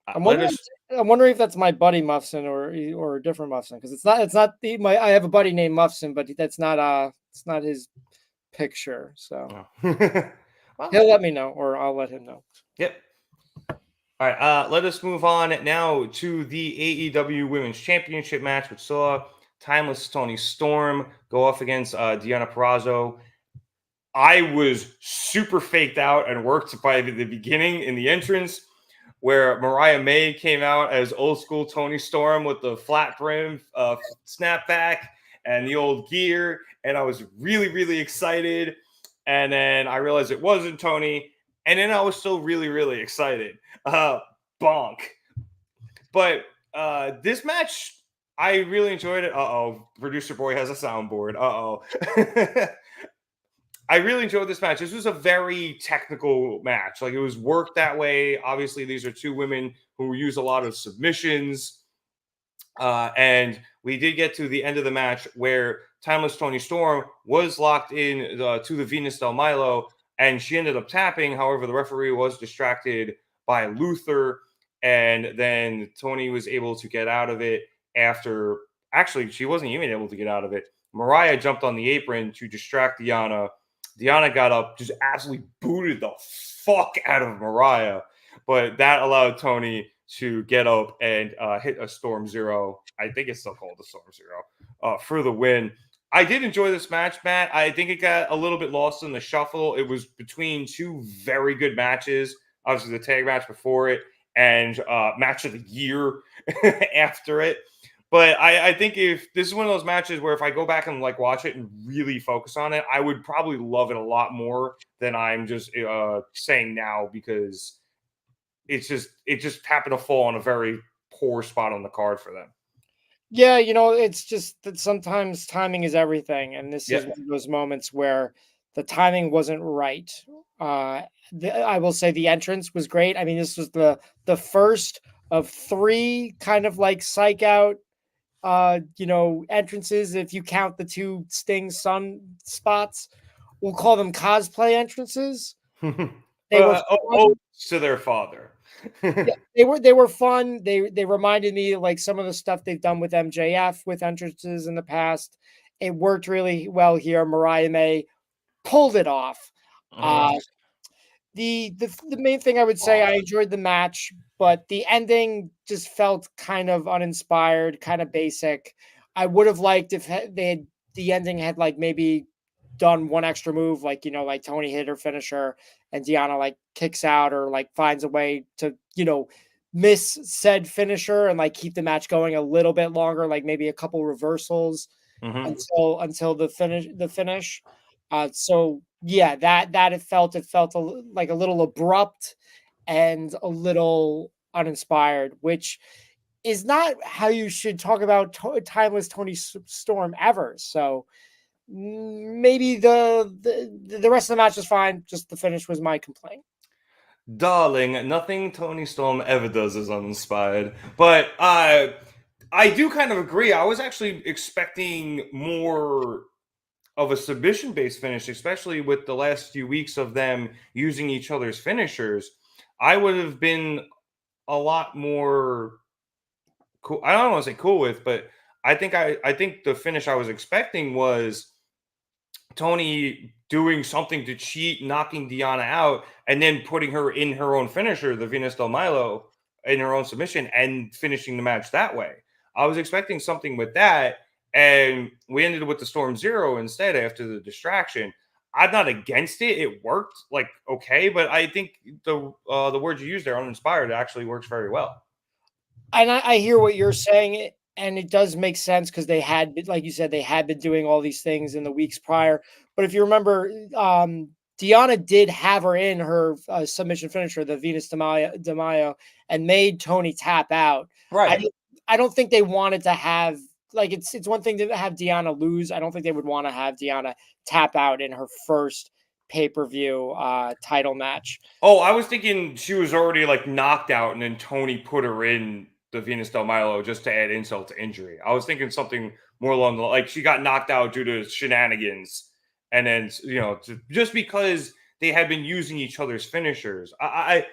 I'm wondering if that's my buddy Muffsin or a different Muffsin, because it's not I have a buddy named Muffsin, but that's not it's not his picture. So he'll let me know, or I'll let him know. Yep. All right. Let us move on now to the AEW Women's Championship match, which saw Timeless Toni Storm go off against Deonna Purrazzo. I was super faked out and worked by the beginning in the entrance, where Mariah May came out as old school Toni Storm with the flat brim snapback and the old gear. And I was really, really excited. And then I realized it wasn't Toni. And then I was still really, really excited. Bonk. But this match, I really enjoyed it. Producer boy has a soundboard. I really enjoyed this match. This was a very technical match. Like, it was worked that way. Obviously, these are two women who use a lot of submissions. And we did get to the end of the match where Timeless Toni Storm was locked in to the Venus del Milo, and she ended up tapping. However, the referee was distracted by Luther, and then Toni was able to get out of it after. Actually, she wasn't even able to get out of it. Mariah jumped on the apron to distract Deonna. Deonna got up, just absolutely booted the fuck out of Mariah, but that allowed Toni to get up and hit a Storm Zero. I think it's still called the Storm Zero for the win. I did enjoy this match, Matt. I think it got a little bit lost in the shuffle. It was between two very good matches. Obviously, the tag match before it and match of the year after it. But I think if this is one of those matches where if I go back and watch it and really focus on it, I would probably love it a lot more than I'm just saying now, because it just happened to fall on a very poor spot on the card for them. Yeah, it's just that sometimes timing is everything, and this is one of those moments where the timing wasn't right. I will say the entrance was great. I mean, this was the first of three kind of psych out entrances, if you count the two Sting Sun spots. We'll call them cosplay entrances. They were to their father. Yeah, they were fun. They reminded me of some of the stuff they've done with MJF with entrances in the past. It worked really well here. Mariah May pulled it off. The main thing I would say, I enjoyed the match, but the ending just felt kind of uninspired, kind of basic. I would have liked if the ending had maybe done one extra move, like Toni hit her finisher and Deonna kicks out or finds a way to miss said finisher and keep the match going a little bit longer, maybe a couple reversals until the finish. So yeah, that it felt like a little abrupt and a little uninspired, which is not how you should talk about Timeless Toni Storm ever. So maybe the rest of the match was fine. Just the finish was my complaint. Darling, nothing Toni Storm ever does is uninspired. But I do kind of agree. I was actually expecting more of a submission-based finish, especially with the last few weeks of them using each other's finishers. I would have been a lot more cool. I don't want to say cool with, but I think the finish I was expecting was Tony doing something to cheat, knocking Deonna out, and then putting her in her own finisher, the Venus del Milo, in her own submission, and finishing the match that way. I was expecting something with that, and we ended with the Storm Zero instead after the distraction. I'm not against it. It worked like okay, but I think the word you used there, uninspired, actually works very well. And I hear what you're saying, and it does make sense because they had, like you said, they had been doing all these things in the weeks prior. But if you remember, Deonna did have her in her submission finisher, the Venus de Mayo, and made Tony tap out. Right. I don't think they wanted to have, like, it's one thing to have Deonna lose. I don't think they would want to have Deonna tap out in her first pay-per-view title match. Oh, I was thinking she was already like knocked out, and then Tony put her in the Venus del Milo just to add insult to injury. I was thinking something more along the like she got knocked out due to shenanigans, and then just because they had been using each other's finishers. I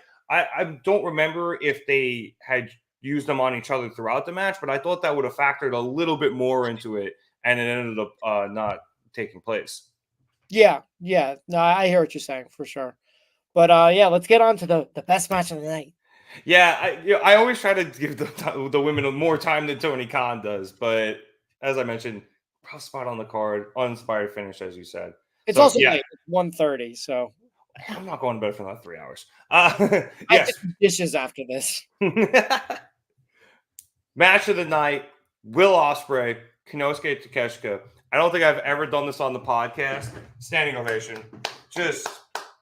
don't remember if they had used them on each other throughout the match, but I thought that would have factored a little bit more into it, and it ended up not taking place. Yeah. No, I hear what you're saying for sure. But yeah, let's get on to the best match of the night. Yeah, I always try to give the women more time than Tony Khan does, but as I mentioned, rough spot on the card, uninspired finish, as you said. It's also late, it's 1:30, so I'm not going to bed for another 3 hours. I Yes. did dishes after this. Match of the night: Will Ospreay, Konosuke Takeshita. I don't think I've ever done this on the podcast. Standing ovation. Just,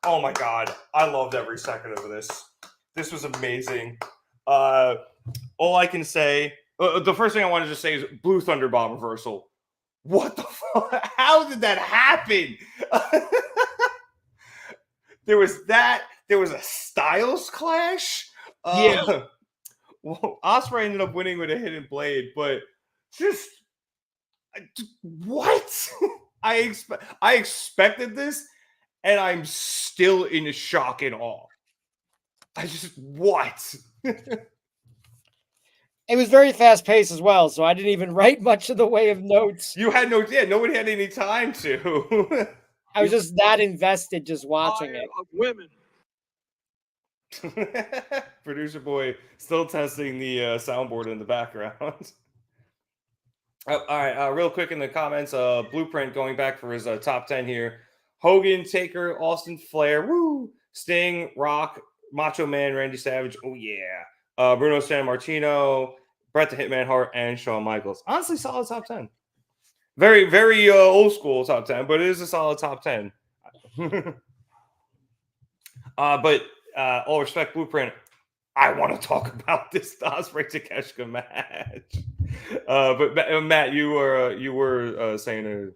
oh my God, I loved every second of this. This was amazing. All I can say, the first thing I wanted to say is Blue Thunder Bomb reversal. What the fuck? How did that happen? There was that. There was a Styles clash. Yeah. Well, Ospreay ended up winning with a hidden blade, but just what? I expected this, and I'm still in shock and awe. What? It was very fast paced as well, so I didn't even write much of the way of notes. You had nobody had any time to. I was just that invested just watching it. Women. Producer boy still testing the soundboard in the background. All right, real quick in the comments, Blueprint going back for his top 10 here. Hogan, Taker, Austin, Flair, woo, Sting, Rock, Macho Man, Randy Savage, oh yeah, Bruno Sammartino, Bret the Hitman Hart, and Shawn Michaels. Honestly, solid top 10. Very, very old school top 10, but it is a solid top 10. But all respect, Blueprint, I want to talk about this Ospreay Takeshita match. But Matt, you were saying.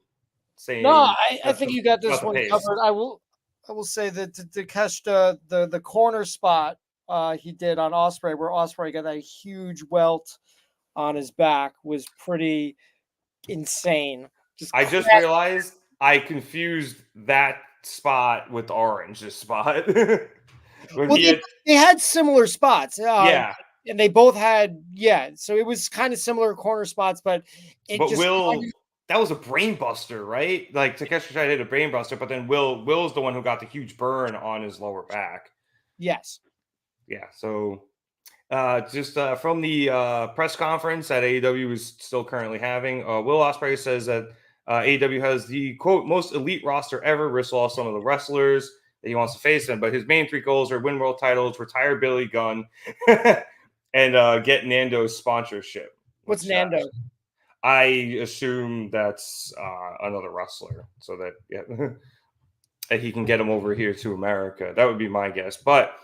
No, I think you got this one covered. I will say that Takeshita, the corner spot he did on Ospreay, where Ospreay got that huge welt on his back, was pretty insane. I just realized I confused that spot with the orange spot. They had similar spots. Yeah. And they both had, so it was kind of similar corner spots, but that was a brain buster, right? Like Takeshita tried to hit a brain buster, but then Will's the one who got the huge burn on his lower back. Yes. Yeah. So just from the press conference that AEW is still currently having, Will Ospreay says that AEW has the quote most elite roster ever, lists off some of the wrestlers that he wants to face them, but his main three goals are win world titles, retire Billy Gunn, and get Nando's sponsorship. What's Nando? I assume that's another wrestler, so that that he can get him over here to America. That would be my guess. But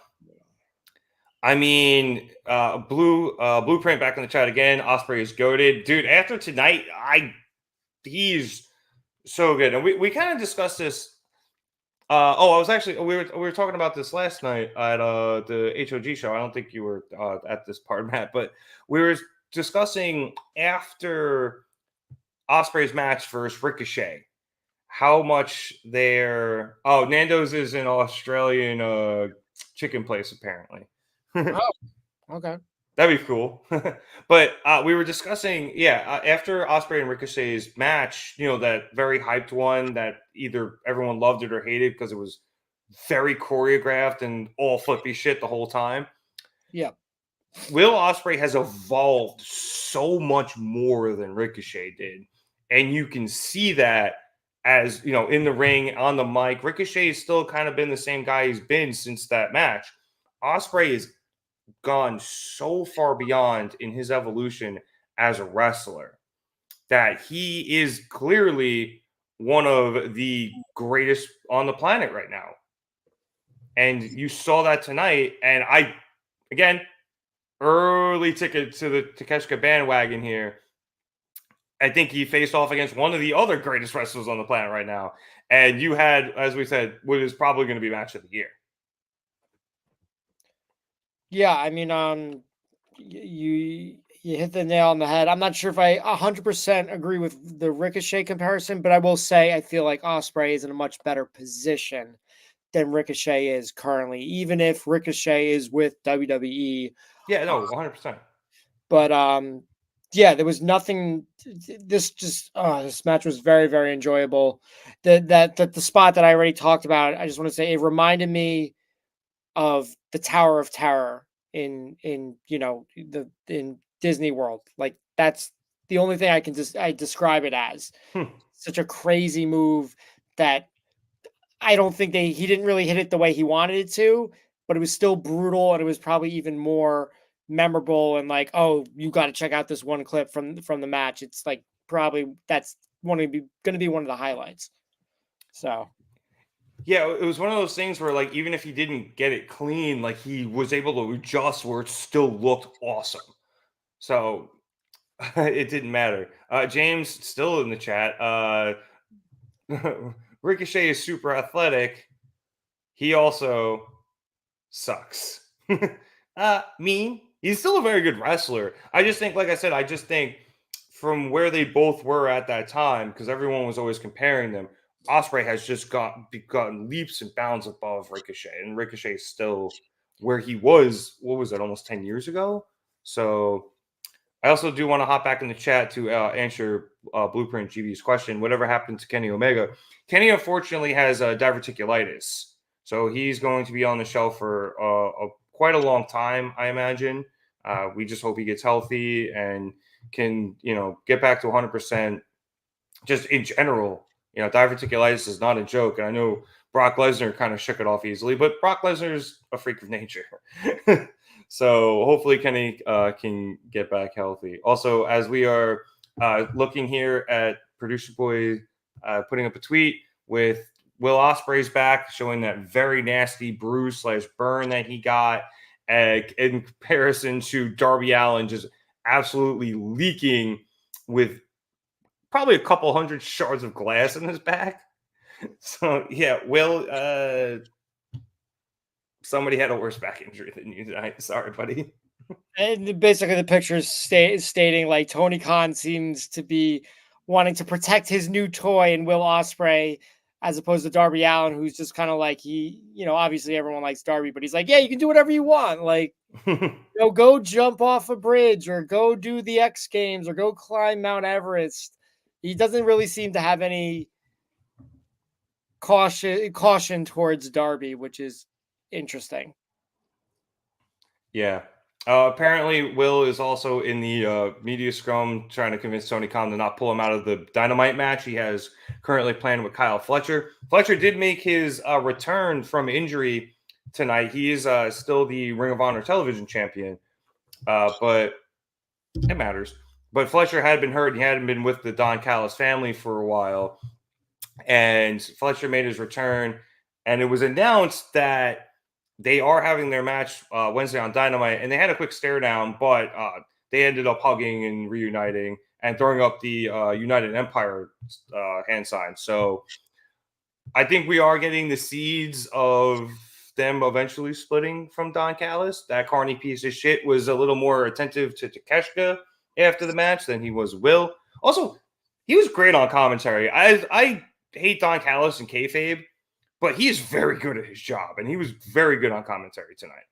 I mean, Blueprint back in the chat again. Ospreay is goated, dude. After tonight, he's so good, and we kind of discussed this. We were talking about this last night at the HOG show. I don't think you were at this part, Matt, but we were discussing after Ospreay's match versus Ricochet, how much Nando's is an Australian chicken place apparently. Oh, okay. That'd be cool. But we were discussing, after Ospreay and Ricochet's match, that very hyped one that either everyone loved it or hated because it was very choreographed and all flippy shit the whole time. Yeah. Will Ospreay has evolved so much more than Ricochet did. And you can see that as, in the ring, on the mic. Ricochet has still kind of been the same guy he's been since that match. Ospreay is gone so far beyond in his evolution as a wrestler that he is clearly one of the greatest on the planet right now. And you saw that tonight. And again, early ticket to the Takeshita bandwagon here. I think he faced off against one of the other greatest wrestlers on the planet right now. And you had, as we said, what is probably going to be match of the year. Yeah, I mean, you hit the nail on the head. I'm not sure if I 100% agree with the Ricochet comparison, but I will say I feel like Ospreay is in a much better position than Ricochet is currently, even if Ricochet is with WWE. Yeah, no, 100%. But there was nothing. This match was very, very enjoyable. The spot that I already talked about, I just want to say it reminded me of the Tower of Terror in Disney World. Like, that's the only thing I describe it as. Such a crazy move that I don't think he didn't really hit it the way he wanted it to, but it was still brutal, and it was probably even more memorable. And like, oh, you got to check out this one clip from the match. It's like probably that's going to be one of the highlights. So. Yeah, it was one of those things where, like, even if he didn't get it clean, like, he was able to adjust where it still looked awesome. So it didn't matter. James still in the chat. Ricochet is super athletic. He also sucks. Mean. He's still a very good wrestler. I just think, like I said, from where they both were at that time, because everyone was always comparing them, Ospreay has just gotten leaps and bounds above Ricochet, and Ricochet is still where he was. What was it? Almost 10 years ago. So I also do want to hop back in the chat to answer Blueprint GB's question. Whatever happened to Kenny Omega? Kenny unfortunately has diverticulitis, so he's going to be on the shelf for quite a long time, I imagine. We just hope he gets healthy and can, get back to 100%. Just in general. Diverticulitis is not a joke. And I know Brock Lesnar kind of shook it off easily, but Brock Lesnar's a freak of nature. So hopefully Kenny can get back healthy. Also, as we are looking here at Producer Boy putting up a tweet with Will Ospreay's back, showing that very nasty bruise / burn that he got in comparison to Darby Allin just absolutely leaking with probably a couple hundred shards of glass in his back. So, yeah, Will, somebody had a worse back injury than you tonight. Sorry, buddy. And basically the picture is stating, like, Tony Khan seems to be wanting to protect his new toy in Will Ospreay, as opposed to Darby Allin, who's just kind of like, obviously everyone likes Darby, but he's like, yeah, you can do whatever you want. Like, go jump off a bridge, or go do the X Games, or go climb Mount Everest. He doesn't really seem to have any caution towards Darby, which is interesting. Yeah. Apparently, Will is also in the media scrum trying to convince Tony Khan to not pull him out of the Dynamite match he has currently planned with Kyle Fletcher. Fletcher did make his return from injury tonight. He is still the Ring of Honor television champion, but it matters. But Fletcher had been hurt. He hadn't been with the Don Callis family for a while. And Fletcher made his return. And it was announced that they are having their match Wednesday on Dynamite. And they had a quick stare down, but they ended up hugging and reuniting and throwing up the United Empire hand sign. So I think we are getting the seeds of them eventually splitting from Don Callis. That carny piece of shit was a little more attentive to Takeshita after the match than he was Will. Also, he was great on commentary. I hate Don Callis and kayfabe, but he is very good at his job, and he was very good on commentary tonight.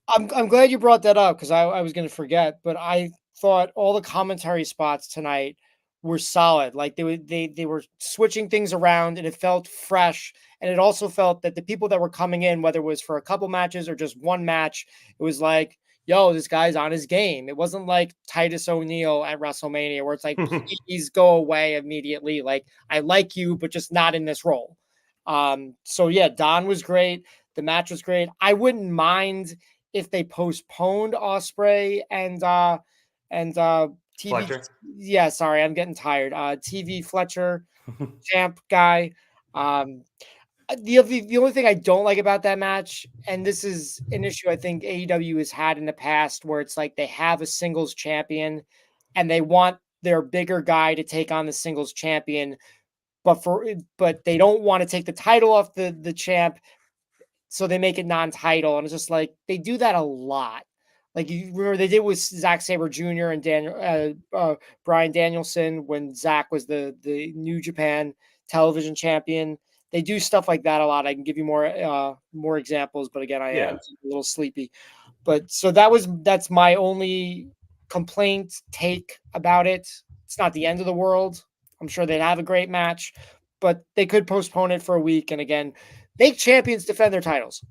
I'm glad you brought that up because I was going to forget, but I thought all the commentary spots tonight were solid. Like they were switching things around, and it felt fresh. And it also felt that the people that were coming in, whether it was for a couple matches or just one match, it was like, yo, this guy's on his game. It wasn't like Titus O'Neil at WrestleMania where it's like, please go away immediately. Like, I like you, but just not in this role. So yeah, Don was great. The match was great. I wouldn't mind if they postponed Ospreay and TV. Fletcher. Yeah, sorry, I'm getting tired. TV Fletcher, champ guy. The only thing I don't like about that match, and this is an issue I think AEW has had in the past, where it's like they have a singles champion and they want their bigger guy to take on the singles champion, but they don't want to take the title off the champ, so they make it non-title, and it's just like they do that a lot. Like you remember they did with Zack Sabre Jr. and Bryan Danielson when Zack was the New Japan television champion. They do stuff like that a lot. I can give you more examples, but again, I am a little sleepy. But so that's my only complaint take about it. It's not the end of the world. I'm sure they'd have a great match, but they could postpone it for a week. And again, make champions defend their titles.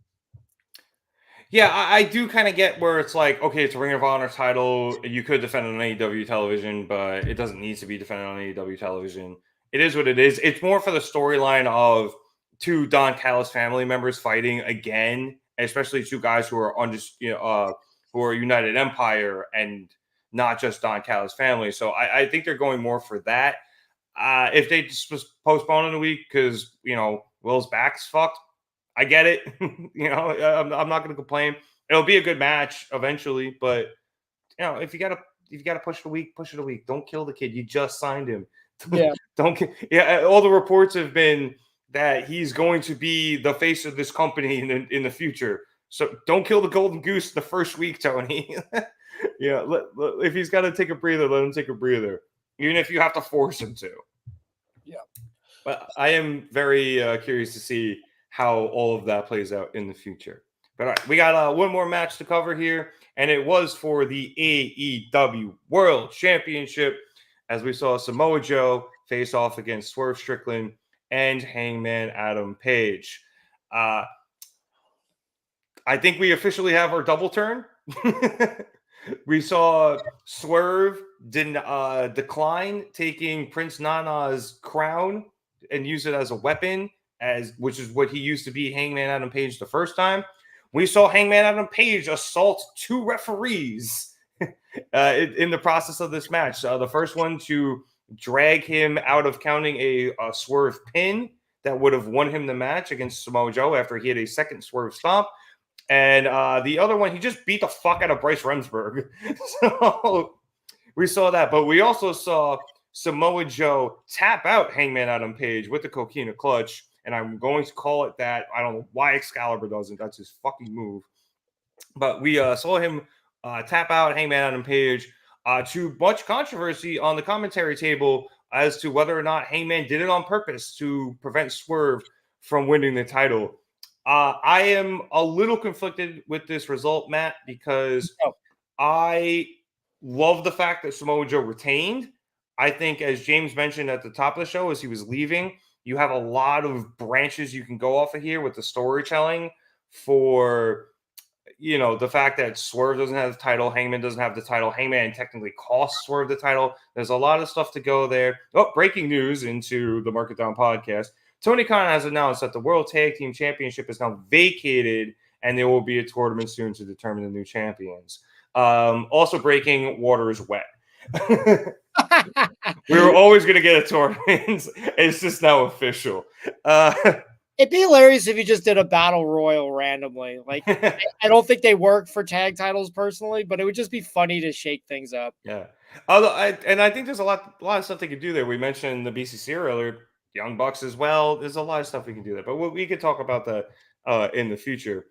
Yeah, I do kind of get where it's like, okay, it's a Ring of Honor title. You could defend it on AEW television, but it doesn't need to be defended on AEW television. It is what it is. It's more for the storyline of two Don Callis family members fighting again, especially two guys who are who are United Empire and not just Don Callis family. So I think they're going more for that. If they just postpone it a week because Will's back's fucked, I get it. I'm not going to complain. It'll be a good match eventually, but if you gotta push it a week, push it a week. Don't kill the kid. You just signed him. Yeah. All the reports have been that he's going to be the face of this company in the future. So don't kill the golden goose the first week, Tony. If he's got to take a breather, let him take a breather, even if you have to force him to. Yeah. But I am very curious to see how all of that plays out in the future. But all right, we got one more match to cover here, and it was for the AEW World Championship, as we saw Samoa Joe face off against Swerve Strickland and Hangman Adam Page. I think we officially have our double turn. We saw Swerve decline taking Prince Nana's crown and use it as a weapon, which is what he used to be Hangman Adam Page the first time. We saw Hangman Adam Page assault two referees in the process of this match. The first one to drag him out of counting a Swerve pin that would have won him the match against Samoa Joe after he had a second Swerve stomp. And the other one, he just beat the fuck out of Bryce Remsburg. So we saw that. But we also saw Samoa Joe tap out Hangman Adam Page with the Coquina Clutch. And I'm going to call it that. I don't know why Excalibur doesn't. That's his fucking move. But we saw him tap out Hangman Adam Page to much controversy on the commentary table as to whether or not Hangman did it on purpose to prevent Swerve from winning the title. I am a little conflicted with this result, Matt, because I love the fact that Samoa Joe retained. I think, as James mentioned at the top of the show as he was leaving, you have a lot of branches you can go off of here with the storytelling for, the fact that Swerve doesn't have the title, Hangman doesn't have the title, Hangman technically cost Swerve the title. There's a lot of stuff to go there. Oh, breaking news into the Market Down podcast. Tony Khan has announced that the World Tag Team Championship is now vacated, and there will be a tournament soon to determine the new champions. Also breaking, water is wet. We were always going to get a tournament. It's just now official. It'd be hilarious if you just did a battle royal randomly. Like, I don't think they work for tag titles personally, but it would just be funny to shake things up. Yeah. Although I think there's a lot of stuff they could do there. We mentioned the BCC earlier, Young Bucks as well. There's a lot of stuff we can do there, but we could talk about that in the future.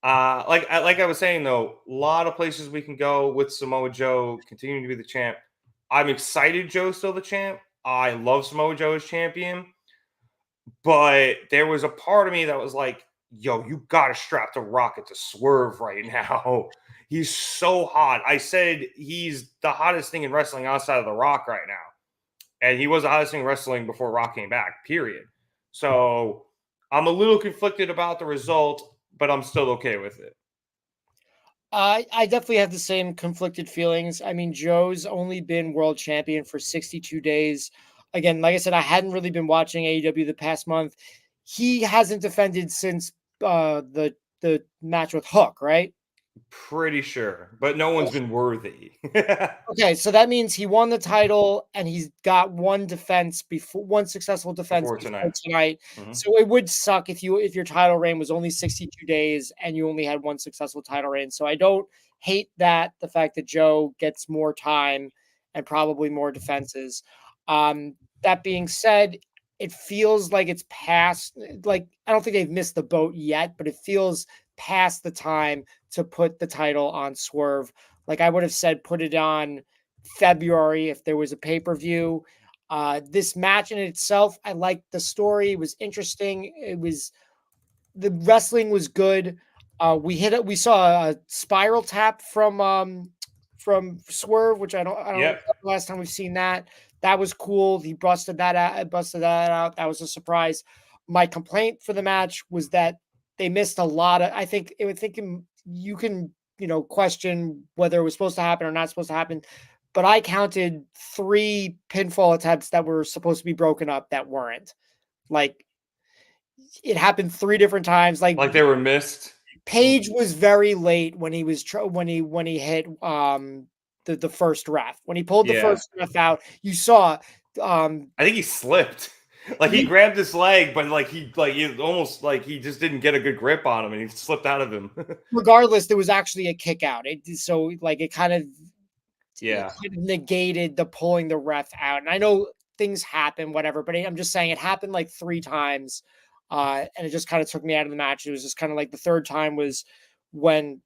Like I was saying though, a lot of places we can go with Samoa Joe continuing to be the champ. I'm excited Joe's still the champ. I love Samoa Joe as champion, but there was a part of me that was like, yo, you got to strap the Rocket to Swerve right now. He's so hot. I said he's the hottest thing in wrestling outside of The Rock right now. And he was the hottest thing in wrestling before Rock came back, period. So I'm a little conflicted about the result, but I'm still okay with it. I definitely have the same conflicted feelings. I mean, Joe's only been world champion for 62 days. Again, like I said, I hadn't really been watching AEW the past month. He hasn't defended since the match with Hook, right? Pretty sure, but no one's been worthy. Okay, so that means he won the title and he's got one successful defense Before before tonight. tonight. Mhm. So it would suck if your title reign was only 62 days and you only had one successful title reign. So I don't hate the fact that Joe gets more time and probably more defenses. That being said, it feels like it's past, like I don't think they've missed the boat yet, but it feels past the time to put the title on Swerve. Like I would have said, put it on February if there was a pay-per-view. This match in itself, I liked the story. It was interesting. The wrestling was good. We saw a spiral tap from Swerve, which I don't Yep. know the last time we've seen that. That was cool. He busted that out. That was a surprise. My complaint for the match was that they missed a lot of. I think you can question whether it was supposed to happen or not supposed to happen. But I counted 3 pinfall attempts that were supposed to be broken up that weren't. Like it happened 3 different times. Like they were missed. Page was very late when he was when he hit the first ref. When he pulled the first ref out, you saw I think he slipped. Like he grabbed his leg, but he almost like he just didn't get a good grip on him and he slipped out of him. regardless, there was actually a kick out. It kind of negated the pulling the ref out. And I know things happen, whatever, but I'm just saying it happened like 3 times. And it just kind of took me out of the match. It was just kind of like the third time was when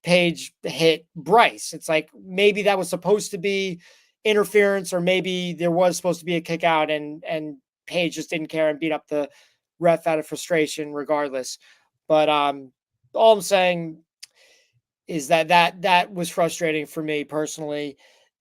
Page hit Bryce. It's like maybe that was supposed to be interference, or maybe there was supposed to be a kick out and Page just didn't care and beat up the ref out of frustration regardless. But all I'm saying is that was frustrating for me personally.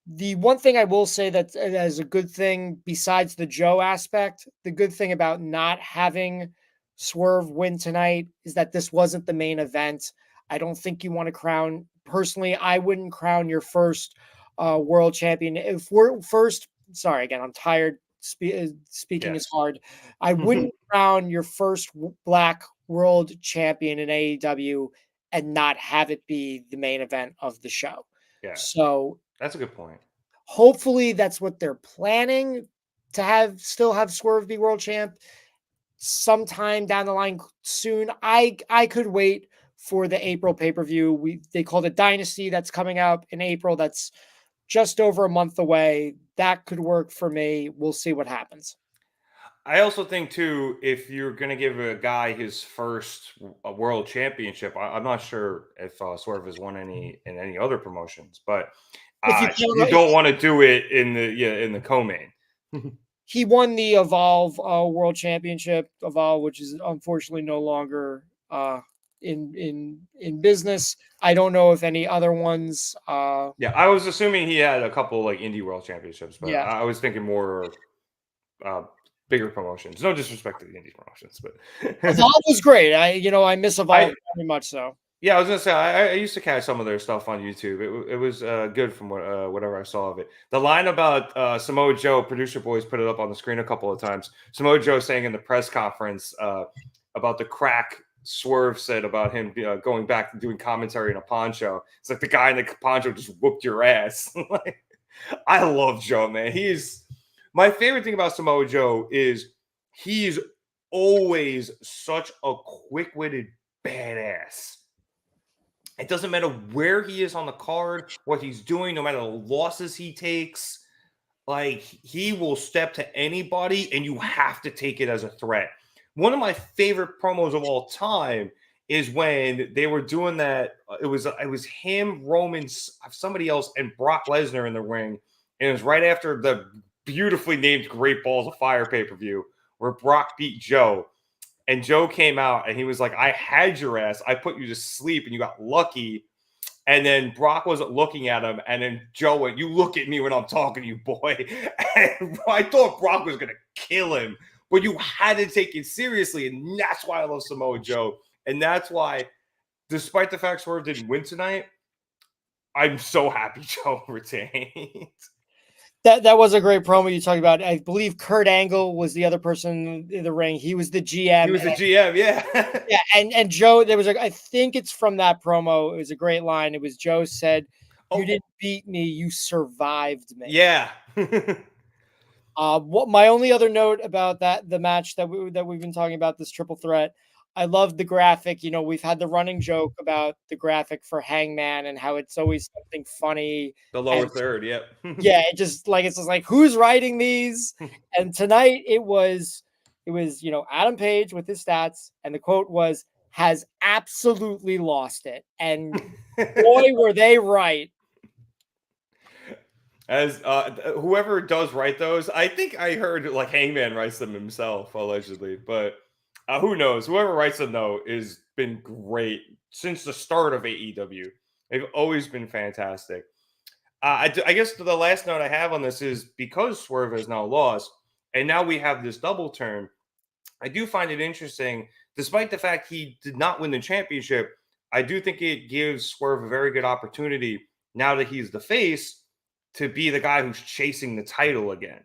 The one thing I will say that is a good thing besides the Joe aspect, the good thing about not having Swerve win tonight is that this wasn't the main event. I don't think you want to crown, personally, I wouldn't crown your first world champion. If we're first, sorry, again, I'm tired. Speaking is hard. I wouldn't crown your first black world champion in AEW and not have it be the main event of the show. Yeah. So that's a good point. Hopefully that's what they're planning to still have Swerve be world champ sometime down the line soon. I could wait for the April pay-per-view. They called it Dynasty. That's coming up in April. That's just over a month away. That could work for me. We'll see what happens. I also think too, if you're going to give a guy his first world championship, I'm not sure if Swerve has won any in any other promotions, but you don't want to do it in the co-main. He won the Evolve World Championship, which is unfortunately no longer in business. I don't know if any other ones. Yeah, I was assuming he had a couple like indie world championships, but I was thinking more bigger promotions. No disrespect to the indie promotions, but Evolve was great. I miss Evolve very much so. Yeah, I was gonna say I used to catch some of their stuff on YouTube. It was good from whatever I saw of it. The line about Samoa Joe, producer boys put it up on the screen a couple of times. Samoa Joe saying in the press conference about the crack Swerve said about him going back and doing commentary in a poncho. It's like the guy in the poncho just whooped your ass. I love Joe, man. My favorite thing about Samoa Joe is he's always such a quick-witted badass. It doesn't matter where he is on the card, what he's doing, no matter the losses he takes. Like, he will step to anybody, and you have to take it as a threat. One of my favorite promos of all time is when they were doing that. It was him, Roman, somebody else, and Brock Lesnar in the ring. And it was right after the beautifully named Great Balls of Fire pay-per-view where Brock beat Joe. And Joe came out and he was like, I had your ass. I put you to sleep and you got lucky. And then Brock wasn't looking at him. And then Joe went, you look at me when I'm talking to you, boy. And I thought Brock was going to kill him. But you had to take it seriously. And that's why I love Samoa Joe. And that's why, despite the fact Swerve didn't win tonight, I'm so happy Joe retained. That was a great promo you talked about. I believe Kurt Angle was the other person in the ring. He was the GM. He was the GM, yeah. Yeah, and Joe, there was I think it's from that promo. It was a great line. It was Joe said, "You didn't beat me, you survived me." Yeah. What my only other note about the match that we've been talking about, this triple threat, I love the graphic. You know, we've had the running joke about the graphic for Hangman and how it's always something funny. The lower third, yep. Yeah, it's just like who's writing these? And tonight it was Adam Page with his stats, and the quote was, "Has absolutely lost it." And boy, were they right. As whoever does write those, I think I heard like Hangman writes them himself, allegedly, but who knows? Whoever writes them, though, has been great since the start of AEW. They've always been fantastic. I guess the last note I have on this is because Swerve has now lost, and now we have this double turn. I do find it interesting, despite the fact he did not win the championship. I do think it gives Swerve a very good opportunity now that he's the face to be the guy who's chasing the title again.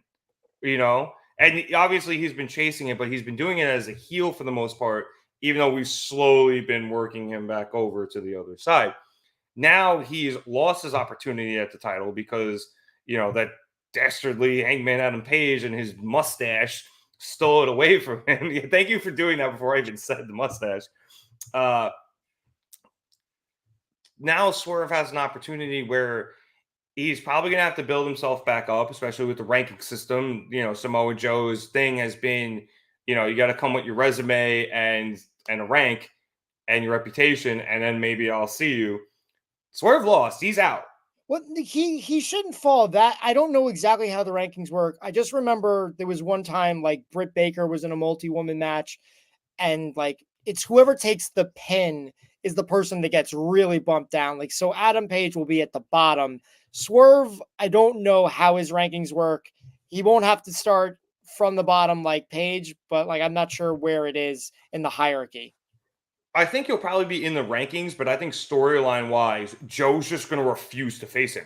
You know? And obviously he's been chasing it, but he's been doing it as a heel for the most part, even though we've slowly been working him back over to the other side. Now he's lost his opportunity at the title because, that dastardly Hangman Adam Page and his mustache stole it away from him. Thank you for doing that before I even said the mustache. Now Swerve has an opportunity where he's probably going to have to build himself back up, especially with the ranking system. Samoa Joe's thing has been, you got to come with your resume and a rank and your reputation, and then maybe I'll see you. Swerve lost. He's out. Well, he shouldn't fall. That I don't know exactly how the rankings work. I just remember there was one time like Britt Baker was in a multi-woman match, and like it's whoever takes the pin is the person that gets really bumped down. Like, so Adam Page will be at the bottom. Swerve, I don't know how his rankings work. He won't have to start from the bottom like Page, but like I'm not sure where it is in the hierarchy. I think he'll probably be in the rankings, but I think storyline-wise, Joe's just going to refuse to face him.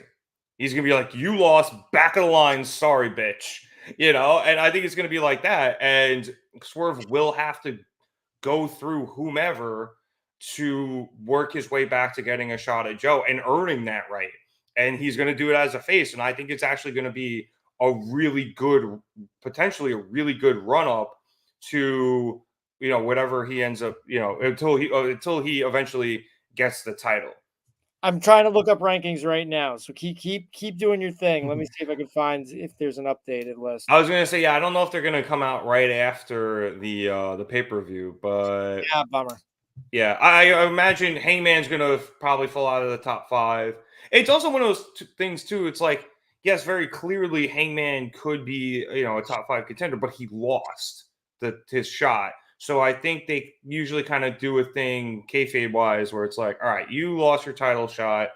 He's going to be like, you lost, back of the line, sorry, bitch. And I think it's going to be like that. And Swerve will have to go through whomever to work his way back to getting a shot at Joe and earning that right. And he's going to do it as a face. And I think it's actually going to be potentially a really good run-up to whatever he ends up, until he eventually gets the title. I'm trying to look up rankings right now, so keep doing your thing. Let me see if I can find if there's an updated list. I was gonna say, I don't know if they're gonna come out right after the pay-per-view, but yeah, bummer. Yeah, I imagine Hangman's gonna probably fall out of the top 5. It's also one of those things too. It's like, yes, very clearly Hangman could be a top 5 contender, but he lost his shot. So I think they usually kind of do a thing kayfabe-wise where it's like, all right, you lost your title shot.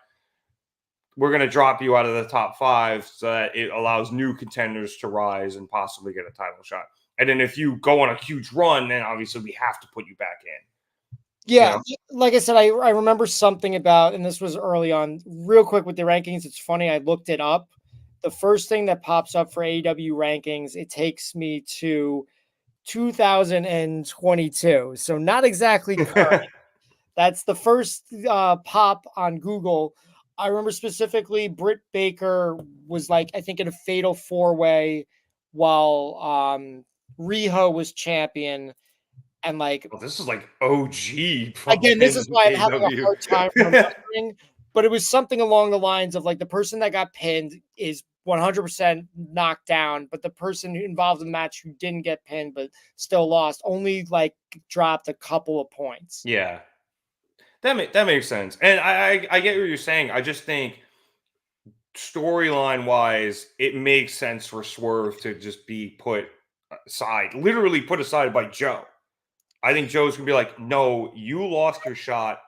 We're going to drop you out of the top 5 so that it allows new contenders to rise and possibly get a title shot. And then if you go on a huge run, then obviously we have to put you back in. Yeah, like I said, I remember something about, and this was early on, real quick with the rankings. It's funny, I looked it up. The first thing that pops up for AEW rankings, it takes me to 2022, so not exactly current. That's the first pop on Google. I remember specifically Britt Baker was like, I think in a fatal 4-way while Riho was champion, and like this is like OG. Again, this is why I'm having a hard time remembering, but it was something along the lines of like the person that got pinned is 100% knocked down, but the person involved in the match who didn't get pinned but still lost only like dropped a couple of points. Yeah. That makes sense. And I get what you're saying. I just think storyline wise, it makes sense for Swerve to just be put aside, literally put aside by Joe. I think Joe's gonna be like, no, you lost your shot.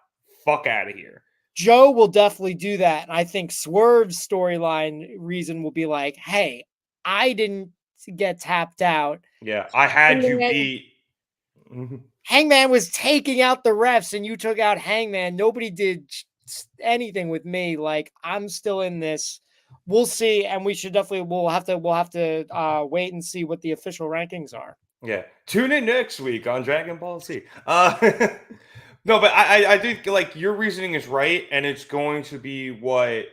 Fuck out of here. Joe will definitely do that. And I think Swerve's storyline reason will be like, hey, I didn't get tapped out. Yeah, I had you beat. Hangman was taking out the refs and you took out Hangman. Nobody did anything with me. Like, I'm still in this. We'll see. And we should definitely, we'll have to wait and see what the official rankings are. Yeah. Tune in next week on Dragon Ball Z. No, but I do like your reasoning is right, and it's going to be what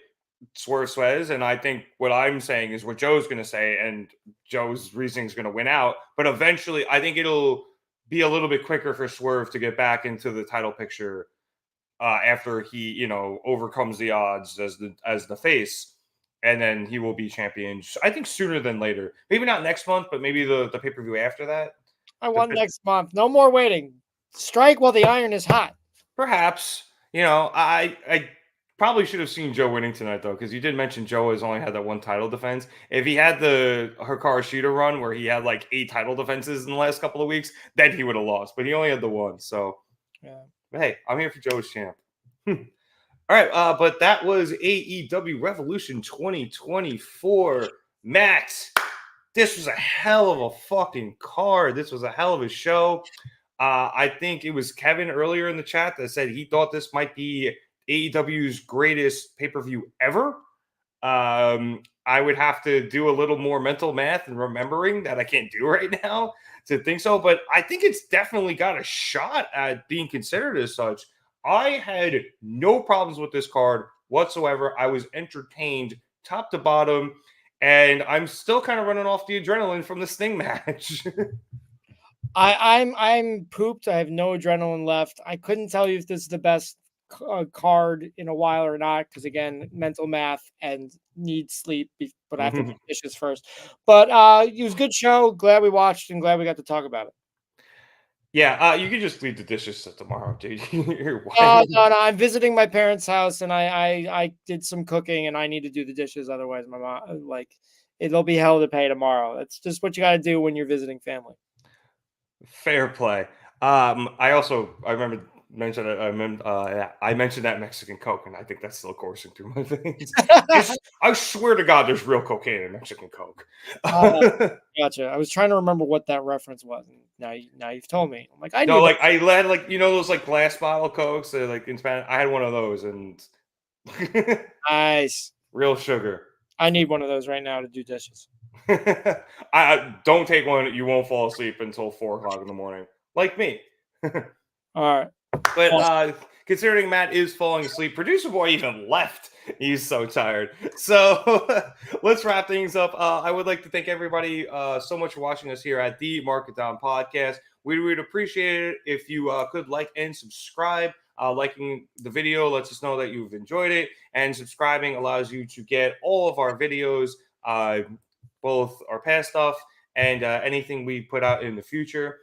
Swerve says, and I think what I'm saying is what Joe's going to say, and Joe's reasoning is going to win out. But eventually, I think it'll be a little bit quicker for Swerve to get back into the title picture after he, overcomes the odds as the face, and then he will be champion. I think sooner than later. Maybe not next month, but maybe the pay-per-view after that. I want next month. No more waiting. Strike while the iron is hot. Perhaps. I probably should have seen Joe winning tonight, though, because you did mention Joe has only had that one title defense. If he had the Hikaru Shida run where he had like 8 title defenses in the last couple of weeks, then he would have lost. But he only had the one. So, yeah. But hey, I'm here for Joe's champ. All right. But that was AEW Revolution 2024. Matt, this was a hell of a fucking card. This was a hell of a show. I think it was Kevin earlier in the chat that said he thought this might be AEW's greatest pay-per-view ever. I would have to do a little more mental math and remembering that I can't do right now to think so, but I think it's definitely got a shot at being considered as such. I had no problems with this card whatsoever. I was entertained top to bottom, and I'm still kind of running off the adrenaline from the Sting match. I'm pooped. I have no adrenaline left. I couldn't tell you if this is the best card in a while or not, because again, mental math and need sleep, but I have to do dishes first. But it was a good show. Glad we watched and glad we got to talk about it. Yeah, you can just leave the dishes till tomorrow, dude. No, I'm visiting my parents' house, and I did some cooking, and I need to do the dishes. Otherwise, my mom, it'll be hell to pay tomorrow. That's just what you got to do when you're visiting family. Fair play. I remember I mentioned that Mexican Coke, and I think that's still coursing through my veins. I swear to God, there's real cocaine in Mexican Coke. Gotcha. I was trying to remember what that reference was. Now you've told me. I'm like, I knew. I had those like glass bottle Cokes, like in Spanish. I had one of those, and nice. Real sugar. I need one of those right now to do dishes. I don't take one. You won't fall asleep until 4:00 in the morning, like me. All right. But considering Matt is falling asleep, producer boy even left. He's so tired. So let's wrap things up. I would like to thank everybody so much for watching us here at the Mark It Down Podcast. We would appreciate it if you could like and subscribe. Liking the video lets us know that you've enjoyed it, and subscribing allows you to get all of our videos, both our past stuff and anything we put out in the future.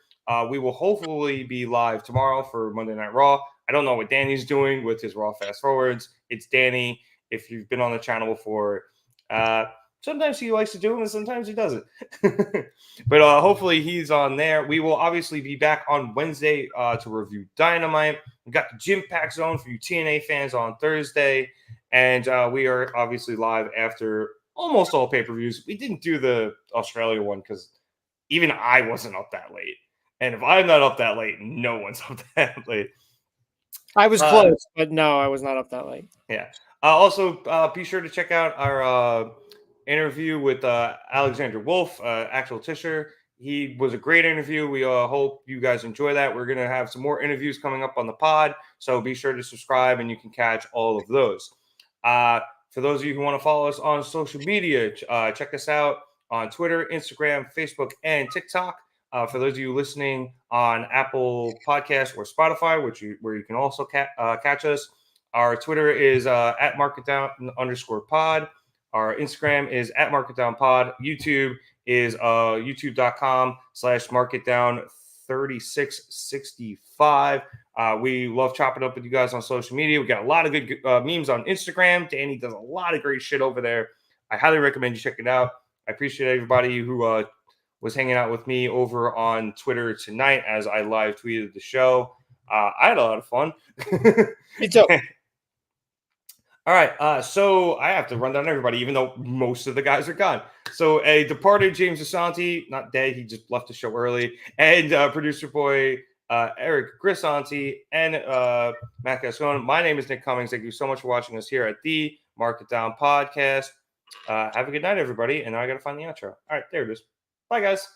We will hopefully be live tomorrow for Monday Night Raw. I don't know what Danny's doing with his Raw fast forwards. It's Danny. If you've been on the channel before, sometimes he likes to do them and sometimes he doesn't. But hopefully he's on there. We will obviously be back on Wednesday to review Dynamite. We got the Gym Pack Zone for you TNA fans on Thursday. And we are obviously live after almost all pay-per-views. We didn't do the Australia one because even I wasn't up that late. And if I'm not up that late, no one's up that late. I was close, but no, I was not up that late. Yeah. Also, be sure to check out our interview with Alexander Wolf, Axel Tischer. He was a great interview. We hope you guys enjoy that. We're going to have some more interviews coming up on the pod, so be sure to subscribe and you can catch all of those. For those of you who want to follow us on social media, check us out on Twitter, Instagram, Facebook, and TikTok. For those of you listening on Apple Podcasts or Spotify, where you can also catch us, our Twitter is at marketdown_pod. Our Instagram is at marketdownpod. YouTube is youtube.com/marketdown3665. We love chopping up with you guys on social media. We got a lot of good memes on Instagram. Danny does a lot of great shit over there. I highly recommend you check it out. I appreciate everybody who was hanging out with me over on Twitter tonight as I live tweeted the show. I had a lot of fun. Me too. All right, so I have to run down everybody, even though most of the guys are gone. So a departed James Asante, not dead, he just left the show early, and producer boy Eric Grisanti and Matt Gascon. My name is Nick Cummings. Thank you so much for watching us here at the Market Down Podcast. Have a good night, everybody, and now I got to find the outro. All right, there it is. Bye, guys.